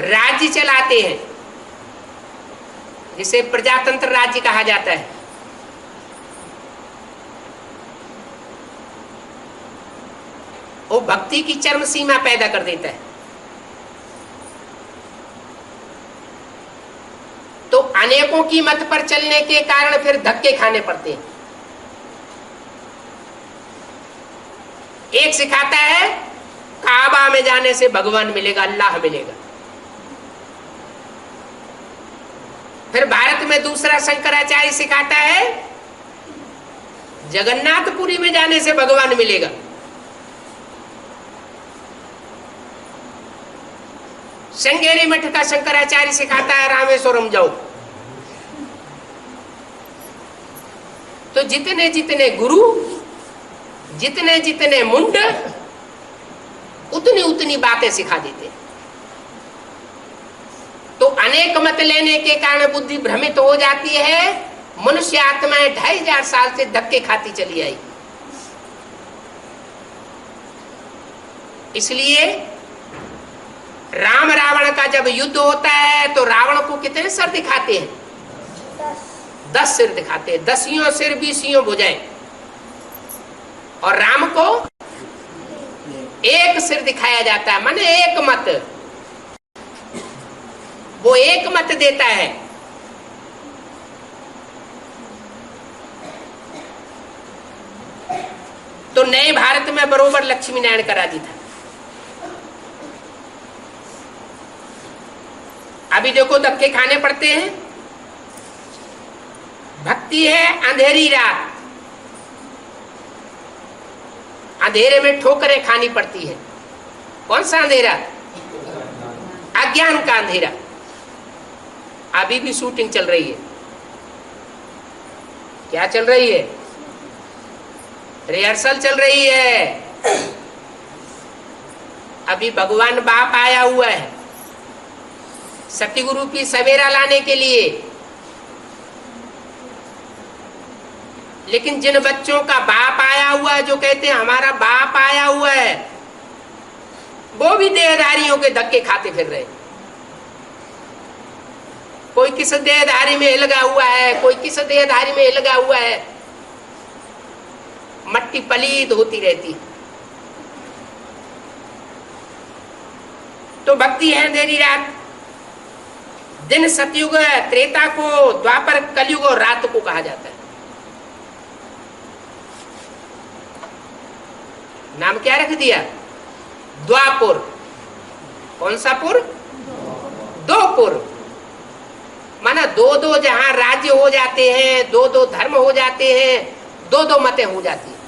राज्य चलाते हैं, जिसे प्रजातंत्र राज्य कहा जाता है, वो भक्ति की चरम सीमा पैदा कर देता है। तो अनेकों की मत पर चलने के कारण फिर धक्के खाने पड़ते हैं। एक सिखाता है काबा में जाने से भगवान मिलेगा, अल्लाह मिलेगा। फिर भारत में दूसरा शंकराचार्य सिखाता है जगन्नाथपुरी में जाने से भगवान मिलेगा। श्रृंगेरी मठ का शंकराचार्य सिखाता है रामेश्वरम जाओ। तो जितने जितने गुरु, जितने जितने मुंड, उतनी उतनी बातें सिखा देते। तो अनेक मत लेने के कारण बुद्धि भ्रमित हो जाती है। मनुष्य आत्माएं 2500 साल से धक्के खाती चली आई। इसलिए राम रावण का जब युद्ध होता है तो रावण को कितने सिर दिखाते हैं? 10 सिर दिखाते हैं। 10 सिर 20 भुजाएं। और राम को एक सिर दिखाया जाता है, माने एक मत। वो एक मत देता है। तो नए भारत में बरोबर लक्ष्मी नारायण का राज्य था। अभी देखो धक्के खाने पड़ते हैं। भक्ति है अंधेरी रात, अंधेरे में ठोकरें खानी पड़ती है। कौन सा अंधेरा? अज्ञान का अंधेरा। अभी भी शूटिंग चल रही है। क्या चल रही है? रिहर्सल चल रही है। अभी भगवान बाप आया हुआ है सतगुरु की सवेरा लाने के लिए। लेकिन जिन बच्चों का बाप आया हुआ है, जो कहते हैं हमारा बाप आया हुआ है, वो भी देहधारियों के धक्के खाते फिर रहे। कोई किस देहधारी में लगा हुआ है, कोई किस देहधारी में लगा हुआ है। मट्टी पलीद होती रहती। तो भक्ति है अंधेरी रात। दिन सतयुग त्रेता को, द्वापर कलयुग और रात को कहा जाता है। नाम क्या रख दिया? द्वापुर। कौन सा पुर? दो पुर। माना दो दो जहां राज्य हो जाते हैं, दो दो धर्म हो जाते हैं, दो दो मतें हो जाती हैं।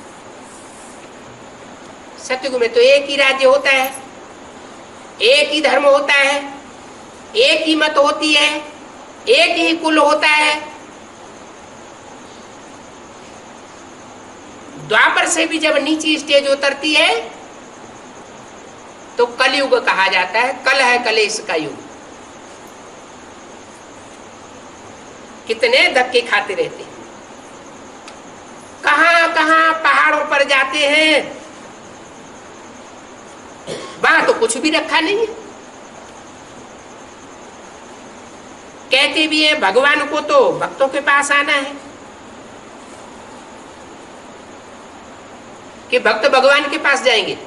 सतयुग में तो एक ही राज्य होता है, एक ही धर्म होता है, एक ही मत होती है, एक ही कुल होता है। द्वापर से भी जब नीची स्टेज उतरती है तो कलयुग कहा जाता है। कल है कलेश का युग। कितने धक्के खाते रहते हैं, कहां कहां पहाड़ों पर जाते हैं, वहां तो कुछ भी रखा नहीं है। कहते भी है भगवान को तो भक्तों के पास आना है, कि भक्त भगवान के पास जाएंगे।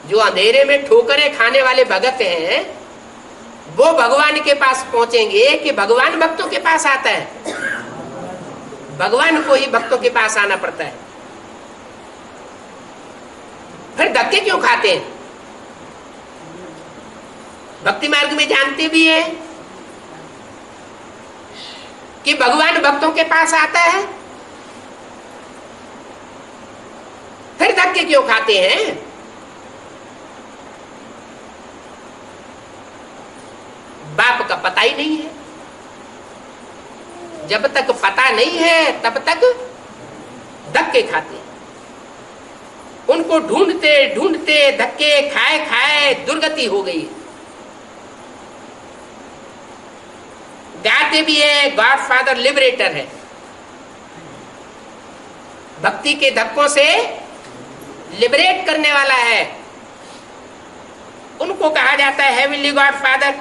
जो अंधेरे में ठोकरें खाने वाले भगत हैं वो भगवान के पास पहुंचेंगे कि भगवान भक्तों के पास आता है। भगवान को ही भक्तों के पास आना पड़ता है। फिर धक्के क्यों खाते हैं? भक्ति मार्ग में जानते भी हैं कि भगवान भक्तों के पास आता है, फिर धक्के क्यों खाते हैं? बाप का पता ही नहीं है। जब तक पता नहीं है तब तक धक्के खाते हैं। उनको ढूंढते ढूंढते धक्के खाए खाए दुर्गति हो गई। गाते भी है गॉडफादर लिबरेटर है, भक्ति के धक्कों से लिबरेट करने वाला है। उनको कहा जाता है हेवनली गॉडफादर।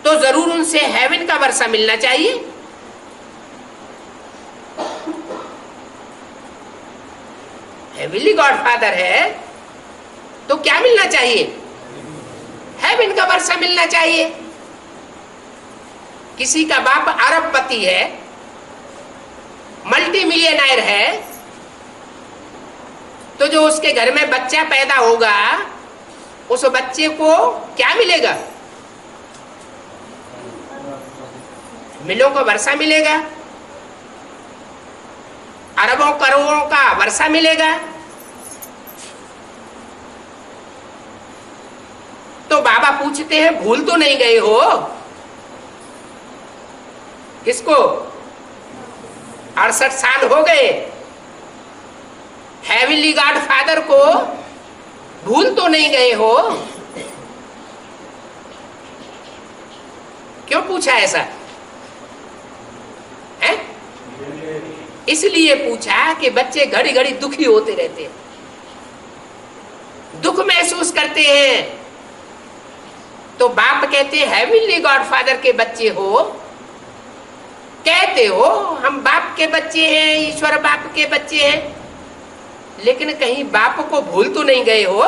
तो जरूर उनसे हेवन का वर्षा मिलना चाहिए। हेवनली गॉडफादर है तो क्या मिलना चाहिए? हेवन का वर्षा मिलना चाहिए। किसी का बाप अरबपति है, मल्टी मिलियनर है, तो जो उसके घर में बच्चा पैदा होगा उस बच्चे को क्या मिलेगा? मिलों का वर्षा मिलेगा, अरबों करोड़ों का वर्षा मिलेगा। तो बाबा पूछते हैं भूल तो नहीं गए हो? किसको? 68 साल हो गए, हेवनली गॉडफादर को भूल तो नहीं गए हो? क्यों पूछा ऐसा? है इसलिए पूछा कि बच्चे घड़ी घड़ी दुखी होते रहते हैं, दुख महसूस करते हैं। तो बाप कहते हैं हेवनली गॉडफादर के बच्चे हो, कहते हो हम बाप के बच्चे हैं, ईश्वर बाप के बच्चे हैं, लेकिन कहीं बाप को भूल तो नहीं गए हो?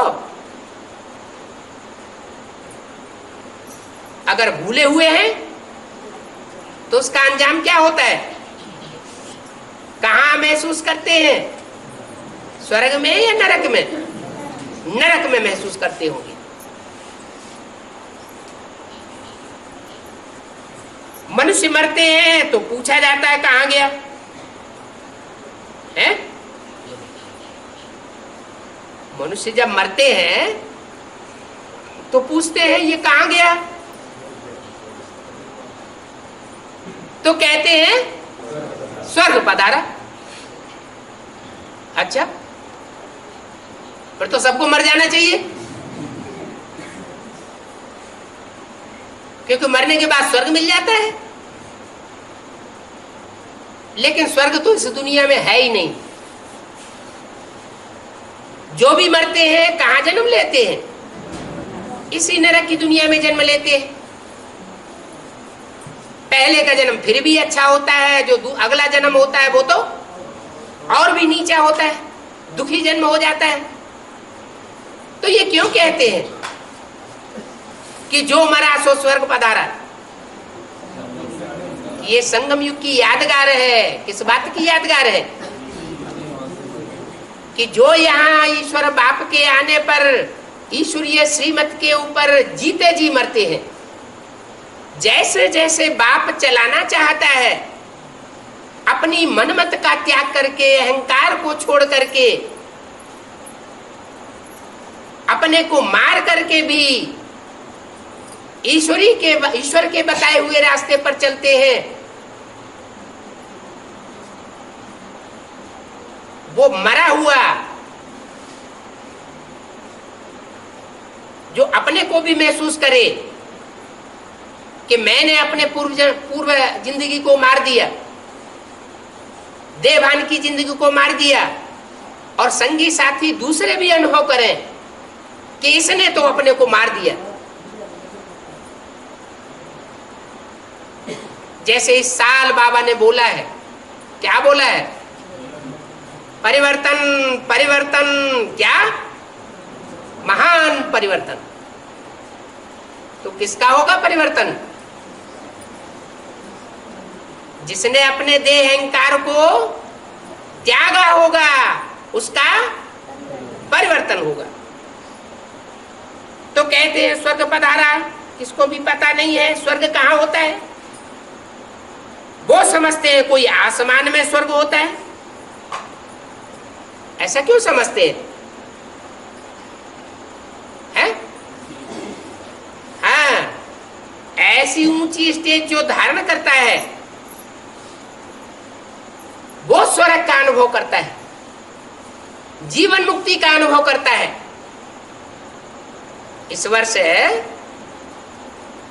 अगर भूले हुए हैं तो उसका अंजाम क्या होता है? कहां महसूस करते हैं? स्वर्ग में या नरक में? नरक में महसूस करते होंगे। मनुष्य मरते हैं तो पूछा जाता है कहां गया है? मनुष्य जब मरते हैं तो पूछते हैं ये कहां गया? तो कहते हैं स्वर्ग पधारा। अच्छा, फिर तो सबको मर जाना चाहिए, क्योंकि मरने के बाद स्वर्ग मिल जाता है। लेकिन स्वर्ग तो इस दुनिया में है ही नहीं। जो भी मरते हैं कहां जन्म लेते हैं? इसी नरक की दुनिया में जन्म लेते हैं। पहले का जन्म फिर भी अच्छा होता है, जो अगला जन्म होता है वो तो और भी नीचा होता है, दुखी जन्म हो जाता है। तो ये क्यों कहते हैं कि जो मरा सो स्वर्ग पधारा? ये संगम युग की यादगार है। किस बात की यादगार है? कि जो यहाँ ईश्वर बाप के आने पर ईश्वरीय श्रीमत के ऊपर जीते जी मरते हैं। जैसे जैसे बाप चलाना चाहता है, अपनी मनमत का त्याग करके, अहंकार को छोड़ करके, अपने को मार करके भी ईश्वर के बताए हुए रास्ते पर चलते हैं, वो मरा हुआ जो अपने को भी महसूस करे कि मैंने अपने पूर्व जिंदगी को मार दिया, देवान की जिंदगी को मार दिया, और संगी साथी दूसरे भी अनुभव करें कि इसने तो अपने को मार दिया। जैसे इस साल बाबा ने बोला है, क्या बोला है? परिवर्तन परिवर्तन, क्या महान परिवर्तन। तो किसका होगा परिवर्तन? जिसने अपने देह अहंकार को त्यागा होगा, उसका परिवर्तन होगा। तो कहते हैं स्वर्ग पधारा, किसको भी पता नहीं है स्वर्ग कहाँ होता है। वो समझते हैं कोई आसमान में स्वर्ग होता है। ऐसा क्यों समझते हैं? हाँ, ऐसी ऊंची स्टेज जो धारण करता है वो स्वर्ग का अनुभव करता है, जीवन मुक्ति का अनुभव करता है। इस वर्ष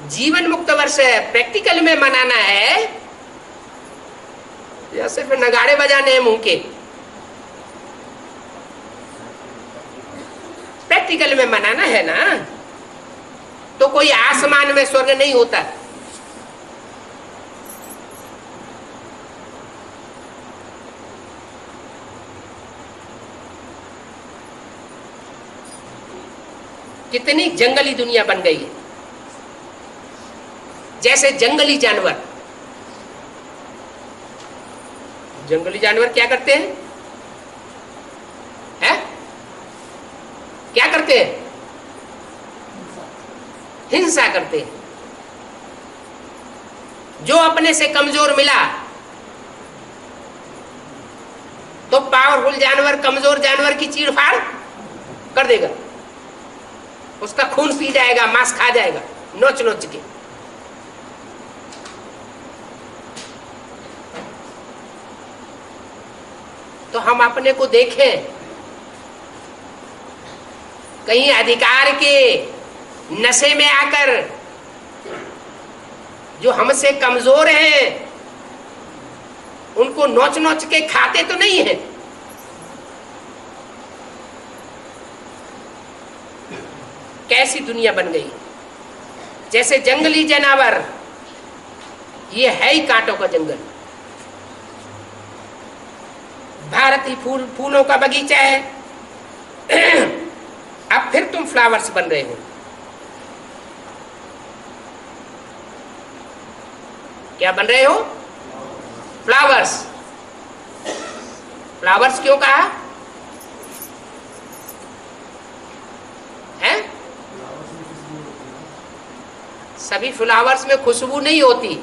जीवन मुक्त वर्ष प्रैक्टिकल में मनाना है या सिर्फ नगाड़े बजाने हैं मुंह के? प्रैक्टिकल में मनाना है ना। तो कोई आसमान में स्वर्ग नहीं होता। कितनी जंगली दुनिया बन गई है। जैसे जंगली जानवर क्या करते हैं? क्या करते हैं? हिंसा करते हैं। जो अपने से कमजोर मिला तो पावरफुल जानवर कमजोर जानवर की चीरफाड़ कर देगा, उसका खून पी जाएगा, मांस खा जाएगा नोच नोच के। तो हम अपने को देखें, कहीं अधिकार के नशे में आकर जो हमसे कमजोर हैं उनको नोच नोच के खाते तो नहीं है। कैसी दुनिया बन गई। जैसे जंगली जानवर, ये है ही कांटों का जंगल। भारत ही फूलों का बगीचा है। अब फिर तुम फ्लावर्स बन रहे हो। क्या बन रहे हो? फ्लावर्स। फ्लावर्स क्यों कहा है? सभी फ्लावर्स में खुशबू नहीं होती,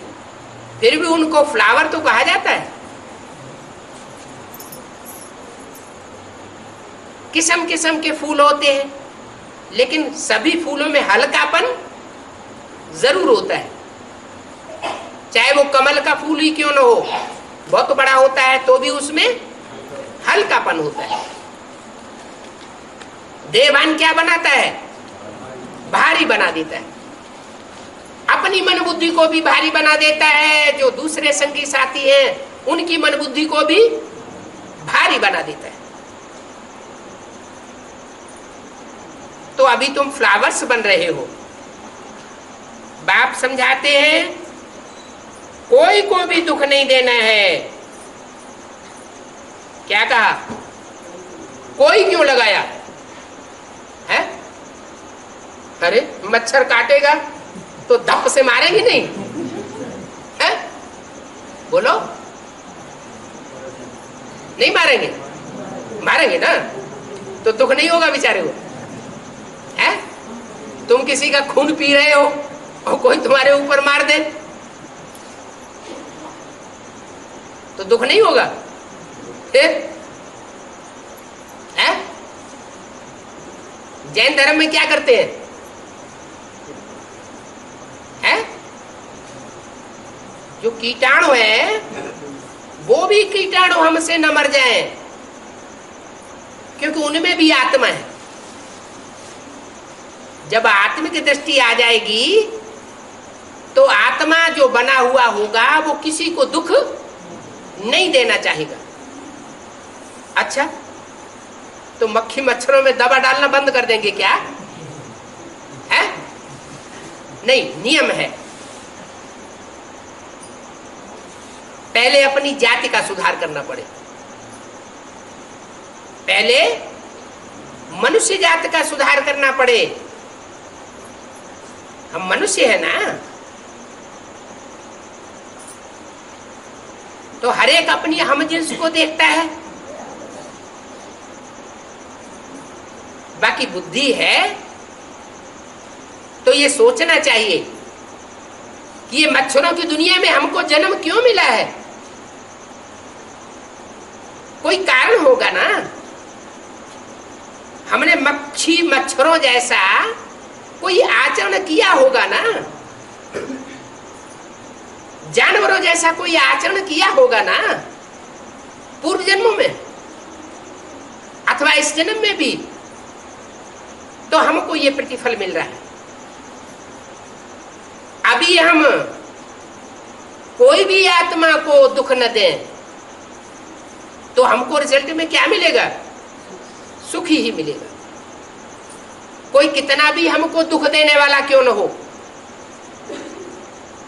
फिर भी उनको फ्लावर तो कहा जाता है। किस्म किस्म के फूल होते हैं, लेकिन सभी फूलों में हल्कापन जरूर होता है। चाहे वो कमल का फूल ही क्यों न हो, बहुत बड़ा होता है तो भी उसमें हल्कापन होता है। देवान क्या बनाता है? भारी बना देता है। अपनी मन बुद्धि को भी भारी बना देता है। जो दूसरे संगी साथी हैं उनकी मन बुद्धि को भी भारी बना देता है। तो अभी तुम फ्लावर्स बन रहे हो। बाप समझाते हैं कोई को भी दुख नहीं देना है। क्या कहा? कोई क्यों लगाया है? अरे मच्छर काटेगा तो धप से मारेंगे नहीं है? बोलो, नहीं मारेंगे? मारेंगे ना, तो दुख नहीं होगा बेचारे को है? तुम किसी का खून पी रहे हो और कोई तुम्हारे ऊपर मार दे तो दुख नहीं होगा? फिर है? जैन धर्म में क्या करते हैं? जो कीटाणु है वो भी कीटाणु हमसे न मर जाए, क्योंकि उनमें भी आत्मा है। जब आत्मिक दृष्टि आ जाएगी तो आत्मा जो बना हुआ होगा वो किसी को दुख नहीं देना चाहेगा। अच्छा, तो मक्खी मच्छरों में दवा डालना बंद कर देंगे क्या? है? नहीं, नियम है। पहले अपनी जाति का सुधार करना पड़े, पहले मनुष्य जाति का सुधार करना पड़े। हम मनुष्य है ना, तो हर एक अपनी हमजिन्स को देखता है। बाकी बुद्धि है तो ये सोचना चाहिए कि ये मच्छरों की दुनिया में हमको जन्म क्यों मिला है? कोई कारण होगा ना। हमने मक्खी मच्छरों जैसा कोई आचरण किया होगा ना, जानवरों जैसा कोई आचरण किया होगा ना पूर्व जन्मों में अथवा इस जन्म में भी, तो हमको ये प्रतिफल मिल रहा है। अभी हम कोई भी आत्मा को दुख न दें तो हमको रिजल्ट में क्या मिलेगा? सुख ही मिलेगा। कोई कितना भी हमको दुख देने वाला क्यों न हो,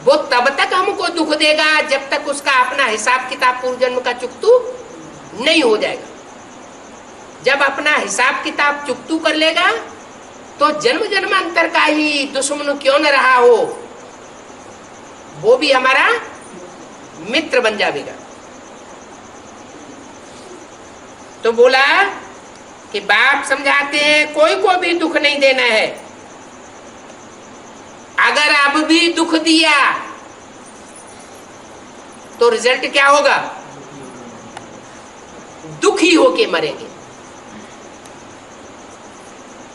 वो तब तक हमको दुख देगा जब तक उसका अपना हिसाब किताब पूर्व जन्म का चुकतू नहीं हो जाएगा। जब अपना हिसाब किताब चुकतू कर लेगा तो जन्म जन्मांतर का ही दुश्मन क्यों न रहा हो, वो भी हमारा मित्र बन जाएगा। तो बोला कि बाप समझाते हैं कोई को भी दुख नहीं देना है। अगर अब भी दुख दिया तो रिजल्ट क्या होगा? दुखी होके मरेंगे।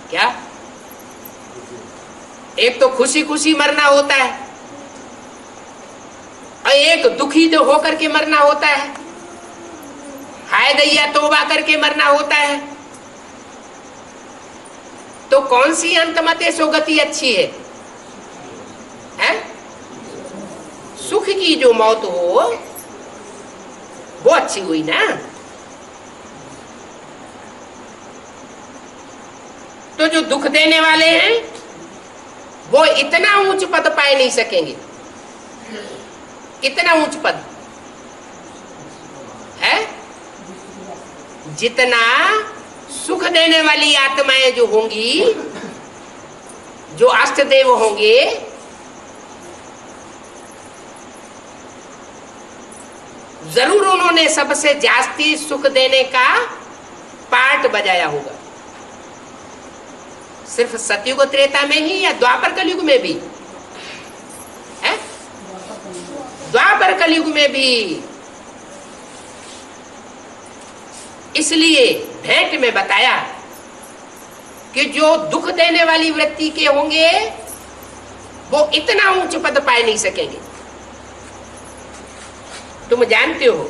क्या? एक तो खुशी खुशी मरना होता है और एक दुखी जो होकर के मरना होता है, हाय दैया तौबा करके मरना होता है। तो कौन सी अंतमते सोगति अच्छी है? सुख की जो मौत हो वो अच्छी हुई ना। तो जो दुख देने वाले हैं वो इतना ऊंच पद पाए नहीं सकेंगे। कितना ऊंच पद है? जितना सुख देने वाली आत्माएं जो होंगी, जो अष्टदेव होंगे, जरूर उन्होंने सबसे जास्ती सुख देने का पार्ट बजाया होगा। सिर्फ सतयुग त्रेता में ही या द्वापर कलयुग में भी? है? द्वापर कलयुग में भी। इसलिए भेंट में बताया कि जो दुख देने वाली वृत्ति के होंगे वो इतना ऊंच पद पाए नहीं सकेंगे। तुम जानते हो,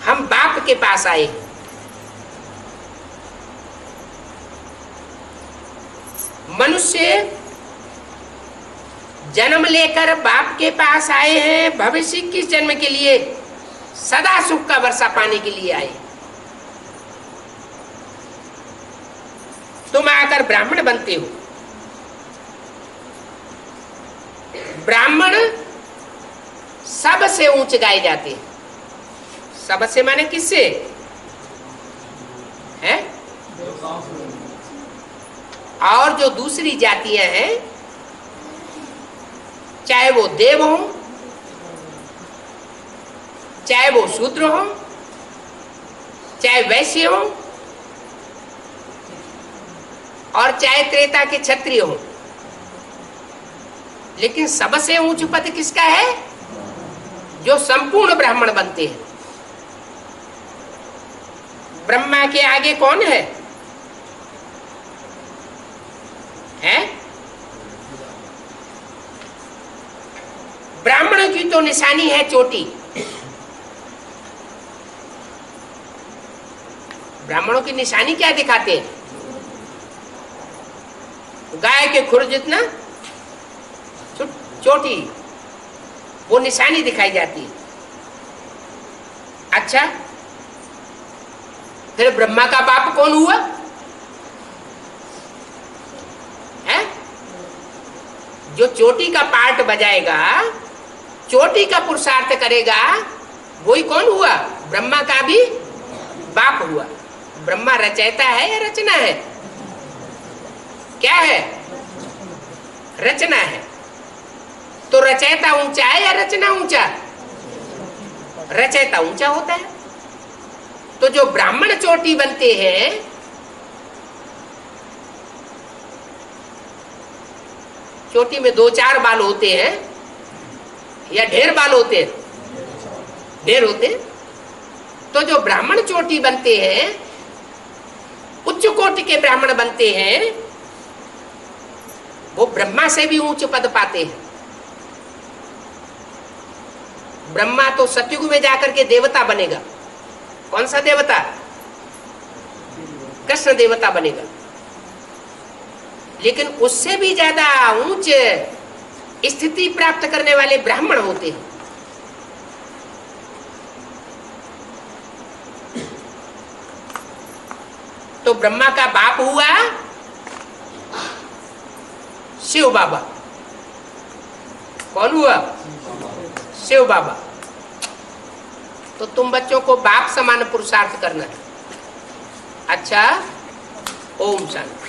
हम बाप के पास आए, मनुष्य जन्म लेकर बाप के पास आए हैं। भविष्य के जन्म के लिए सदा सुख का वर्षा पाने के लिए आए। तुम आकर ब्राह्मण बनते हो। ब्राह्मण सबसे ऊंच गाए जाते हैं। सबसे माने किससे? है? और जो दूसरी जातियां हैं, चाहे वो देव हो, चाहे वो शूद्र हो, चाहे वैश्य हो, और चाहे त्रेता के क्षत्रिय हो, लेकिन सबसे ऊंच पद किसका है? जो संपूर्ण ब्राह्मण बनते हैं। ब्रह्मा के आगे कौन है? ब्राह्मणों की तो निशानी है चोटी। ब्राह्मणों की निशानी क्या दिखाते हैं? गाय के खुर जितना चोटी, वो निशानी दिखाई जाती है। अच्छा, फिर ब्रह्मा का बाप कौन हुआ? है? जो चोटी का पार्ट बजाएगा, चोटी का पुरुषार्थ करेगा, वही कौन हुआ? ब्रह्मा का भी बाप हुआ। ब्रह्मा रचयिता है या रचना है? क्या है? रचना है। तो रचयिता ऊंचा है या रचना ऊंचा? रचयिता ऊंचा होता है। तो जो ब्राह्मण चोटी बनते हैं, चोटी में 2-4 बाल होते हैं या ढेर बाल होते हैं? ढेर होते हैं। तो जो ब्राह्मण चोटी बनते हैं, उच्च कोटि के ब्राह्मण बनते हैं, वो ब्रह्मा से भी ऊंच पद पाते हैं। ब्रह्मा तो सतयुग में जाकर के देवता बनेगा। कौन सा देवता? कृष्ण देवता बनेगा। लेकिन उससे भी ज्यादा ऊंच स्थिति प्राप्त करने वाले ब्राह्मण होते हैं। तो ब्रह्मा का बाप हुआ शिव बाबा। कौन हुआ? शिव बाबा। तो तुम बच्चों को बाप समान पुरुषार्थ करना है। अच्छा, ओम शांति।